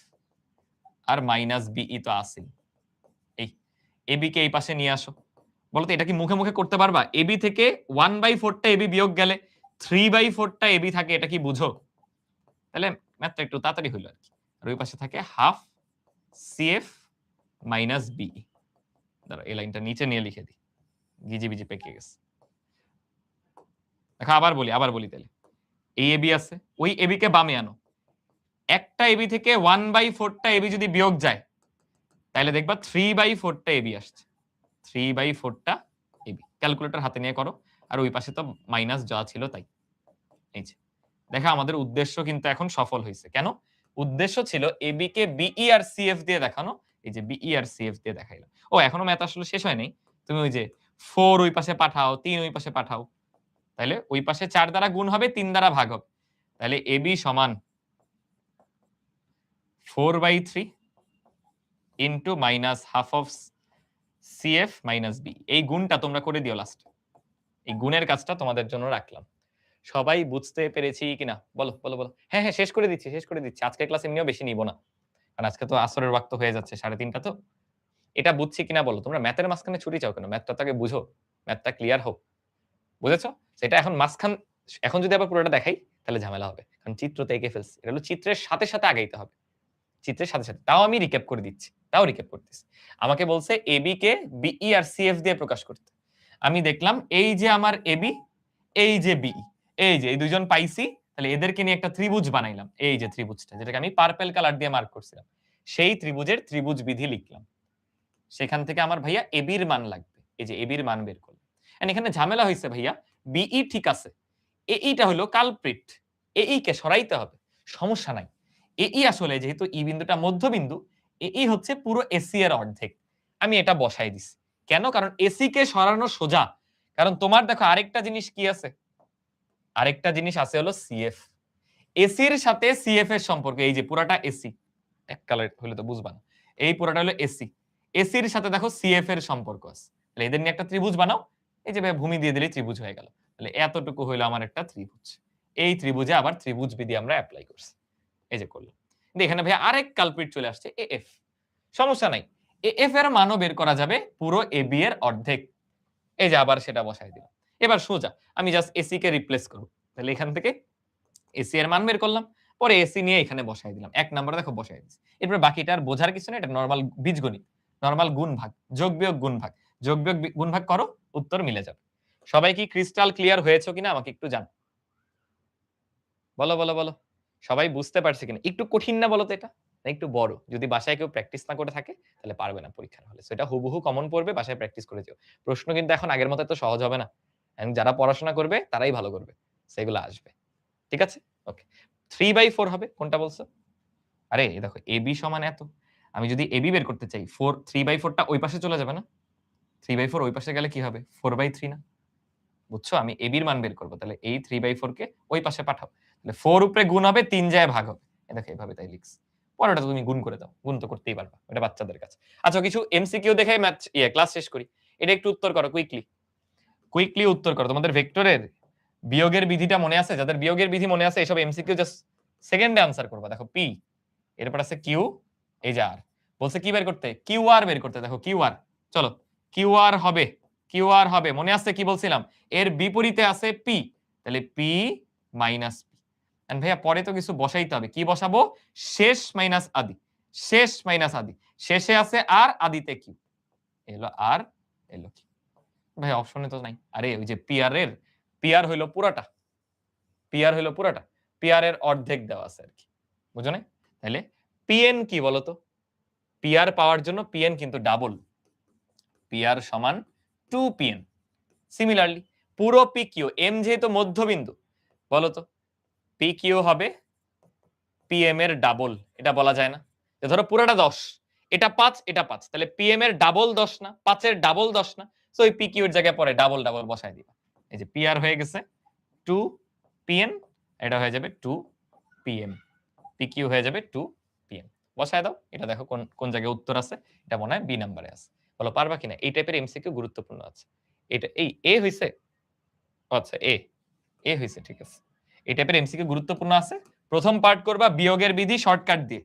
আর মাইনাস বিই তো আসেই। এই এবি কে এই পাশে নিয়ে আসো। বলতো এটা কি মুখে মুখে করতে পারবা? এবি থেকে 1/4 টা এবি বিয়োগ গেলে 3/4 টা এবি থাকে, এটা কি বুঝো? তাহলে ম্যাথটা একটু তাড়াতাড়ি হইলো আর কি। আর ওই পাশে থাকে হাফ সিএফ মাইনাস বিই। দাঁড়াও এই লাইনটা নিচে নিয়ে লিখে দিই, গিজিবিজি পেকে গেছে। দেখো আবার বলি তাহলে। এই এবি আছে, ওই এবি কে বামে আনো। একটা এবি থেকে 1/4 টা এবি যদি বিয়োগ যায়, তাহলে দেখবা 3/4 টা এবি আসছে। 3/4 টা এবি। ক্যালকুলেটর হাতে নিয়ে করো। আর ওই পাশে তো মাইনাস যা ছিল তাই। এই যে দেখো আমাদের উদ্দেশ্য কিন্তু এখন সফল হয়েছে। কেন? উদ্দেশ্য ছিল এবি কে বিই আর সিএফ দিয়ে দেখানো। এই যে বিই আর সিএফ দিয়ে দেখাইলাম। ও এখনো ম্যাথ আসলে শেষ হয় নাই। তুমি ওই যে 4 ওই পাশে পাঠাও, 3 ওই পাশে পাঠাও। তাহলে ওই পাশে 4 দ্বারা গুণ হবে, 3 দ্বারা ভাগ হবে। তাহলে এবি সমান 4/3 into minus half of CF minus B. এই গুণটা তোমরা করে দিও লাস্ট। এই গুণের কাজটা তোমাদের জন্য রাখলাম। সবাই বুঝতে পেরেছি কিনা? বলো বলো বলো। হ্যাঁ হ্যাঁ, শেষ করে দিচ্ছি। আজকের ক্লাস এমনিও বেশি নিব না, কারণ আজকে তো আসরের ওয়াক্ত হয়ে যাচ্ছে 3:30 তো। এটা বুঝছি কিনা বলো। তোমরা ম্যাথের মাঝখানে ছুটি চাও কেন? ম্যাথটা তো আগে বুঝো, ম্যাথটা ক্লিয়ার হোক। বুঝেছো? সেটা এখন যদি আবার পুরোটা দেখাই তাহলে ঝামেলা হবে, কারণ চিত্র তো এঁকে ফেলছি। এটা হলো চিত্রের সাথে সাথে আগাইতে হবে, চিত্রের সাথে সাথে। তাও আমি রিক্যাপ করে দিচ্ছি, করতেছি। আমাকে বলছে এবি কে বিই আর সিএফ দিয়ে প্রকাশ করতে। আমি দেখলাম এই যে আমার এবি, এই যে বিই, এই যে এই দুইজন পাইছি, তাহলে এদেরকে নিয়ে একটা ত্রিভুজ বানাইলাম। এই যে ত্রিভুজটা, যেটাকে আমি পার্পল কালার দিয়ে মার্ক করছিলাম, সেই ত্রিভুজের ত্রিভুজ বিধি লিখলাম। সেখান থেকে আমার ভাইয়া এবির মান লাগবে। এই যে এবির মান বের করলাম। এন্ড এখানে ঝামেলা হইছে ভাইয়া, বিই ঠিক আছে, এইটা হলো কালপ্রিট, এই কে সরাইতে হবে। সমস্যা নাই। এই আসলে যেহেতু ই বিন্দুটা মধ্যবিন্দু, এই হচ্ছে পুরো এসি এর অর্ধেক। আমি এটা বসাই দিছি। কেন? কারণ এসি কে সরানো সোজা। কারণ তোমার দেখো আরেকটা জিনিস কি আছে? আরেকটা জিনিস আছে হলো সিএফ। এসির সাথে সিএফ এর সম্পর্ক, এই যে পুরাটা এসি, এক কালার হলে তো বুঝবা না। এই পুরাটা হলো এসি। এসির সাথে দেখো সিএফ এর সম্পর্ক আছে। তাহলে এদের নিয়ে একটা ত্রিভুজ বানাও। এই যে ভাই ভূমি দিয়ে দিলেই ত্রিভুজ হয়ে গেল। তাহলে এতটুকু হইলো আমার একটা ত্রিভুজ। এই ত্রিভুজে আবার ত্রিভুজ বিধি আমরা এপ্লাই করছি। এই যে করলাম। কিন্তু এখানে ভাই আরেক কালপ্রিট চলে আসছে, এএফ। সমস্যা নাই। এএফ এর মানও বের করা যাবে পুরো এবি এর অর্ধেক। এই যে আবার সেটা বসাই দিলাম। এবার সোজা আমি জাস্ট এসি কে রিপ্লেস করব। তাহলে এখান থেকে এসি এর মান বের করলাম। পরে এসি নিয়ে এখানে বসাই দিলাম। 1 নম্বরে দেখো বসাই দিচ্ছি। এরপর বাকিটা আর বোঝার কিছু না, এটা নরমাল বীজগণিত। নরমাল গুণ ভাগ, যোগ বিয়োগ গুণ ভাগ। যোগ বিয়োগ গুণ ভাগ করো, উত্তর মিলে যাবে। সবাই কি ক্রিস্টাল ক্লিয়ার হয়েছে কিনা আমাকে একটু জানাও। বলো বলো বলো, সবাই বুঝতে পারছে কিনা? একটু কঠিন না বলো তো এটা? না একটু বড়? যদি বাসায় কেউ প্র্যাকটিস না করে থাকে তাহলে পারবে না পরীক্ষার হলে। সো এটা হুবহু কমন পড়বে, বাসায় প্র্যাকটিস করে যেও। প্রশ্ন কিন্তু এখন আগের মতো এত সহজ হবে না। এন্ড যারা পড়াশোনা করবে তারাই ভালো করবে। সো এগুলো আসবে। ঠিক আছে? ওকে। 3/4 হবে কোনটা বলছো? আরে এই দেখো AB সমান এত। আমি যদি AB বের করতে চাই 3/4 টা ওই পাশে চলে যাবে না? 3/4 ওই পাশে গেলে কি হবে? 4/3 না? বুঝছো? আমি AB এর মান বের করব। তাহলে এই 3/4 কে ওই পাশে পাঠাও। তাহলে 4 উপরে গুণ হবে, 3 যায় ভাগ হবে। এই দেখো এভাবে তাই লিখছি। পরেরটা তো তুমি গুণ করে দাও। গুণ তো করতেই পারবা। এটা বাচ্চাদের কাছে। আচ্ছা কিছু MCQ দেখে ক্লাস শেষ করি। এটা একটু উত্তর করো কুইকলি। কুইকলি উত্তর করো। তোমাদের ভেক্টরের বিয়োগের বিধিটা মনে আছে? যাদের বিয়োগের বিধি মনে আছে এসব MCQ জাস্ট সেকেন্ডে আনসার করবা। দেখো P, এরপর আছে Q, এই যে R। বলছে কি বের করতে? QR বের করতে। দেখো QR। চলো। QR হবে। QR হবে। মনে আছে কি বলছিলাম? এর বিপরীতে আছে P। তাহলে P মাইনাস P। এন্ড ভাইয়া পরে তো কিছু বসাইতে হবে। কি বসাবো? শেষ মাইনাস আদি। শেষ মাইনাস আদি। শেষে আছে R, আদিতে Q। এলো R, এলো Q। ভাই অপশনে তো নাই। আরে ওই যে PR এর PR হইলো পুরাটা। PR হইলো পুরাটা। PR এর অর্ধেক দেওয়া আছে আরকি। বুঝো নাই? তাহলে PN কি বলতো? PR পাওয়ার জন্য PN কিন্তু ডাবল। PR সমান 2PN। সিমিলারলি পুরো PQ, M যেহেতু মধ্যবিন্দু, বলতো PQ হবে PM এর ডাবল। এটা বলা যায় না? যে ধরো পুরোটা 10, এটা 5, এটা 5। তাহলে PM এর ডাবল 10 না? 5 এর ডাবল 10 না? সো ওই PQ এর জায়গায় পরে ডাবল ডাবল বসায় দিবা। এই যে PR হয়ে গেছে 2PN, এটা হয়ে যাবে 2PM। PQ হয়ে যাবে 2PM। বসায় দাও। এটা দেখো কোন কোন জায়গায় উত্তর আছে। এটা মনে হয় B নাম্বারে আছে। বলো পারবা কিনা? এই টাইপের MCQ গুরুত্বপূর্ণ আছে। এটা এই A হইছে? আচ্ছা A হইছে, ঠিক আছে। এই টাইপের MCQ গুরুত্বপূর্ণ আছে। প্রথম পার্ট করবা বিয়োগের বিধি শর্টকাট দিয়ে।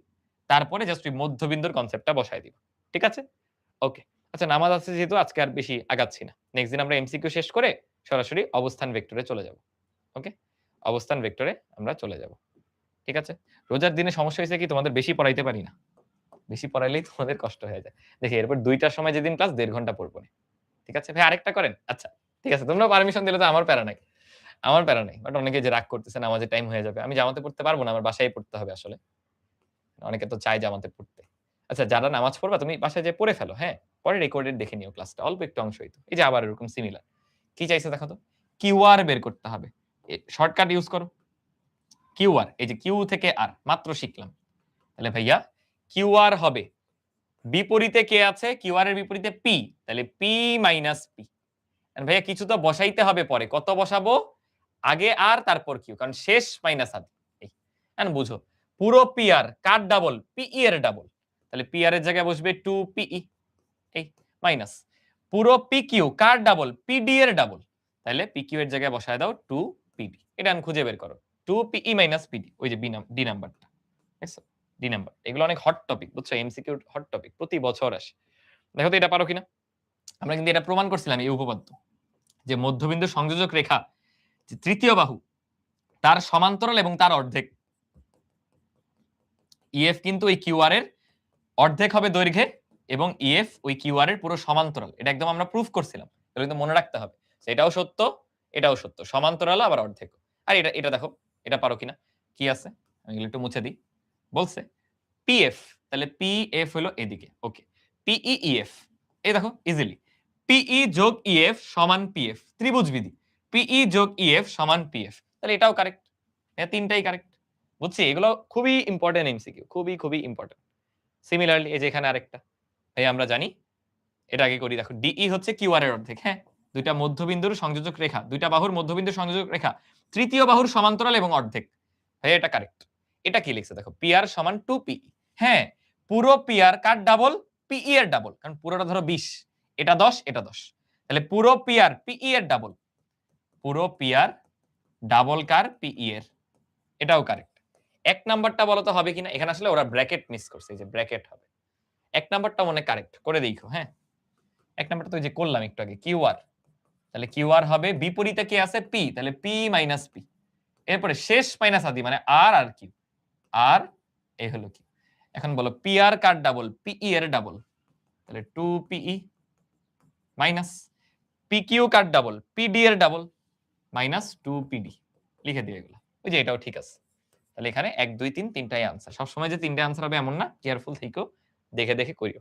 তারপরে জাস্ট ওই মধ্যবিন্দুর কনসেপ্টটা বসায় দিবা। ঠিক আছে? ওকে। আচ্ছা নামাজ আছে যেহেতু আজকে আর বেশি আগাচ্ছি না। নেক্সট দিন আমরা MCQ শেষ করে সরাসরি অবস্থান ভেক্টরে চলে যাব। ওকে? অবস্থান ভেক্টরে আমরা চলে যাব। ঠিক আছে? রোজার দিনে সমস্যা হইছে কি তোমাদের বেশি পড়াইতে পারি না। বেশি পড়াইলেই তোমাদের কষ্ট হয়ে যায়। দেখি এরপর ২ টার সময় যেদিন ক্লাস ১.৫ ঘন্টা পড়বো না। ঠিক আছে? ভাই আরেকটা করেন? আচ্ছা। ঠিক আছে। তোমরা পারমিশন দিলে তো আমার প্যারা নাই। আমার প্যারা নাই। বাট অনেকে যে রাগ করতেছে নামাজের টাইম হয়ে যাবে। আমি জামাতে পড়তে পারব না। আমার বাসায় পড়তে হবে আসলে। অনেকে তো চায় জামাতে পড়তে। আচ্ছা যারা নামাজ পড়বা তুমি বাসায় যেয়ে পড়ে ফেলো, হ্যাঁ? পরে রেকর্ডেড দেখে নিও ক্লাসটা। অল্প একটু অংশই তো। এই যে আবার এরকম সিমিলার। কি চাইছে দেখো তো? কিউআর বের করতে হবে। শর্টকাট ইউজ করো। কিউআর, এই যে কিউ থেকে আর মাত্র শিখলাম। তাহলে ভাইয়া কিউআর হবে বিপরীতে কে আছে? কিউআর এর বিপরীতে পি। তাহলে পি মাইনাস পি। ভাইয়া কিছু তো বসাইতে হবে পরে। কত বসাবো? আগে আর তারপর কিউ। কারণ শেষ মাইনাস আদি। এই। এখন বুঝো। পুরো পি আর কার ডাবল? পিই এর ডাবল। তাহলে পি আর এর জায়গায় বসবে 2 পিই। এই মাইনাস পুরো পি কিউ কার ডাবল? পিডি এর ডাবল। তাহলে পি কিউ এর জায়গায় বসায় দাও 2 পিডি। এটা আমি খুঁজে বের করো। 2 পিই মাইনাস পিডি। ওই যে ডি নাম্বারটা। দেখছো? D number. এগুলো অনেক হট টপিক। বুঝছো? MCQ hot topic. প্রতি বছর আসে। দেখো তো এটা পারো কিনা? আমরা কিন্তু এটা প্রমাণ করছিলাম এই উপপাদ্য। যে মধ্যবিন্দু সংযোজক রেখা যে তৃতীয় বাহু তার সমান্তরাল এবং তার অর্ধেক। ইএফ কিন্তু ওই কিউআর এর অর্ধেক হবে দৈর্ঘ্যে এবং ইএফ ওই কিউআর এর পুরো সমান্তরাল। এটা একদম আমরা প্রুফ করছিলাম। এটা কিন্তু মনে রাখতে হবে। এটাও সত্য, এটাও সত্য। সমান্তরাল আবার অর্ধেক। আর এটা এটা দেখো, এটা পারো কিনা? কি আছে? আমি এগুলো একটু মুছে দিই। বলছে পিএফ, তাহলে পিএফ হলো এদিকে। ওকে। পিই ইএফ। এই দেখো ইজিলি। পিই যোগ ইএফ সমান পিএফ। ত্রিভুজ বিধি। পিই যোগ ইএফ সমান পিএফ। তাহলে এটাও কারেক্ট। এটা তিনটাই কারেক্ট। বুঝছি? এগুলো খুবই ইম্পর্টেন্ট এমসিকিউ। খুবই খুবই ইম্পর্টেন্ট। সিমিলারলি এই যে এখানে আরেকটা। এই আমরা জানি। এটা আগে করি দেখো। ডিই হচ্ছে কিউআর এর অর্ধেক, হ্যাঁ? দুইটা মধ্যবিন্দুর সংযোজক রেখা, দুইটা বাহুর মধ্যবিন্দুর সংযোজক রেখা, তৃতীয় বাহুর সমান্তরাল এবং অর্ধেক। ভাই এটা কারেক্ট। এটা কি লিখছে দেখো? পিআর সমান 2 পিই। হ্যাঁ, পুরো পিআর কার ডাবল? পিই এর ডাবল। কারণ পুরোটা ধরো 20, এটা 10, এটা 10। তাহলে পুরো পিআর পিই এর ডাবল। পুরো পিআর ডাবল কার? পিই এর। এটাও কারেক্ট। ১ নাম্বারটা বলো তো হবে কিনা? এখানে আসলে ওরা ব্র্যাকেট মিস করছে। এই যে ব্র্যাকেট হবে। ১ নাম্বারটা মনে কারেক্ট করে দেখো, হ্যাঁ? ১ নাম্বারটা তো ওই যে করলাম একটু আগে কিউআর। তাহলে কিউআর হবে বিপরীতে কে আছে? পি। তাহলে পি মাইনাস পি। এরপরে শেষ মাইনাস আদি মানে আর আর কিউ। আর এ হলো কি? এখন বলো পি আর কার ডাবল? পিই এর ডাবল। তাহলে 2 পিই মাইনাস পি কিউ কার ডাবল? পিডি এর ডাবল মাইনাস 2 পিডি। লিখে দিও এগুলো। ওই যে এটাও ঠিক আছে। তাহলে এখানে ১ ২ ৩ তিনটাই আনসার। সবসময় যে ৩ টা আনসার হবে এমন না। কেয়ারফুল থেইকো। দেখে, দেখে কইরো।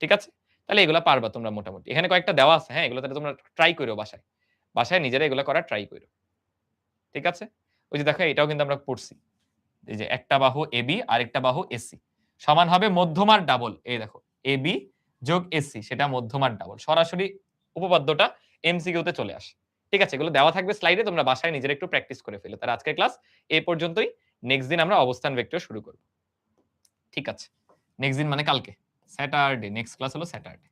ঠিক আছে? তাহলে এগুলা পারবা তোমরা মোটামুটি। এখানে কয়েকটা দেওয়া আছে, হ্যাঁ? এগুলো তাহলে তোমরা ট্রাই কইরো বাসায়। বাসায় নিজেরা এগুলা করার ট্রাই কইরো। ঠিক আছে? ওই যে দেখো এটাও কিন্তু আমরা পড়ছি। এই যে একটা বাহু AB আরেকটা বাহু AC সমান হবে মধ্যমার ডাবল। এই দেখো AB যোগ AC সেটা মধ্যমার ডাবল। সরাসরি উপপাদ্যটা MCQ তে চলে আসে। ঠিক আছে? এগুলো দেওয়া থাকবে স্লাইডে তোমরা বাসায় নিজেরা একটু প্র্যাকটিস করে ফেলো। তাহলে আজকের ক্লাস এই পর্যন্তই। নেক্সট দিন আমরা অবস্থান ভেক্টর শুরু করব। ঠিক আছে? নেক্সট দিন মানে কালকে। স্যাটারডে। নেক্সট ক্লাস হলো স্যাটারডে।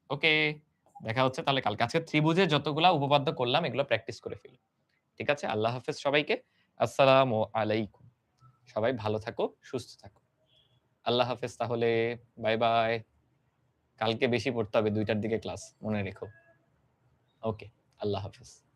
ওকে। দেখা হচ্ছে তাহলে কালকে। আজকে ত্রিভুজের যতগুলা উপপাদ্য করলাম এগুলো প্র্যাকটিস করে ফেলো। ঠিক আছে? আল্লাহ হাফেজ সবাইকে। আসসালামু আলাইকুম। সবাই ভালো থাকো, সুস্থ থাকো। আল্লাহ হাফেজ তাহলে। Bye, bye. কালকে বেশি পড়তে হবে ২ টার দিকে ক্লাস। মনে রেখো। ওকে। আল্লাহ হাফেজ।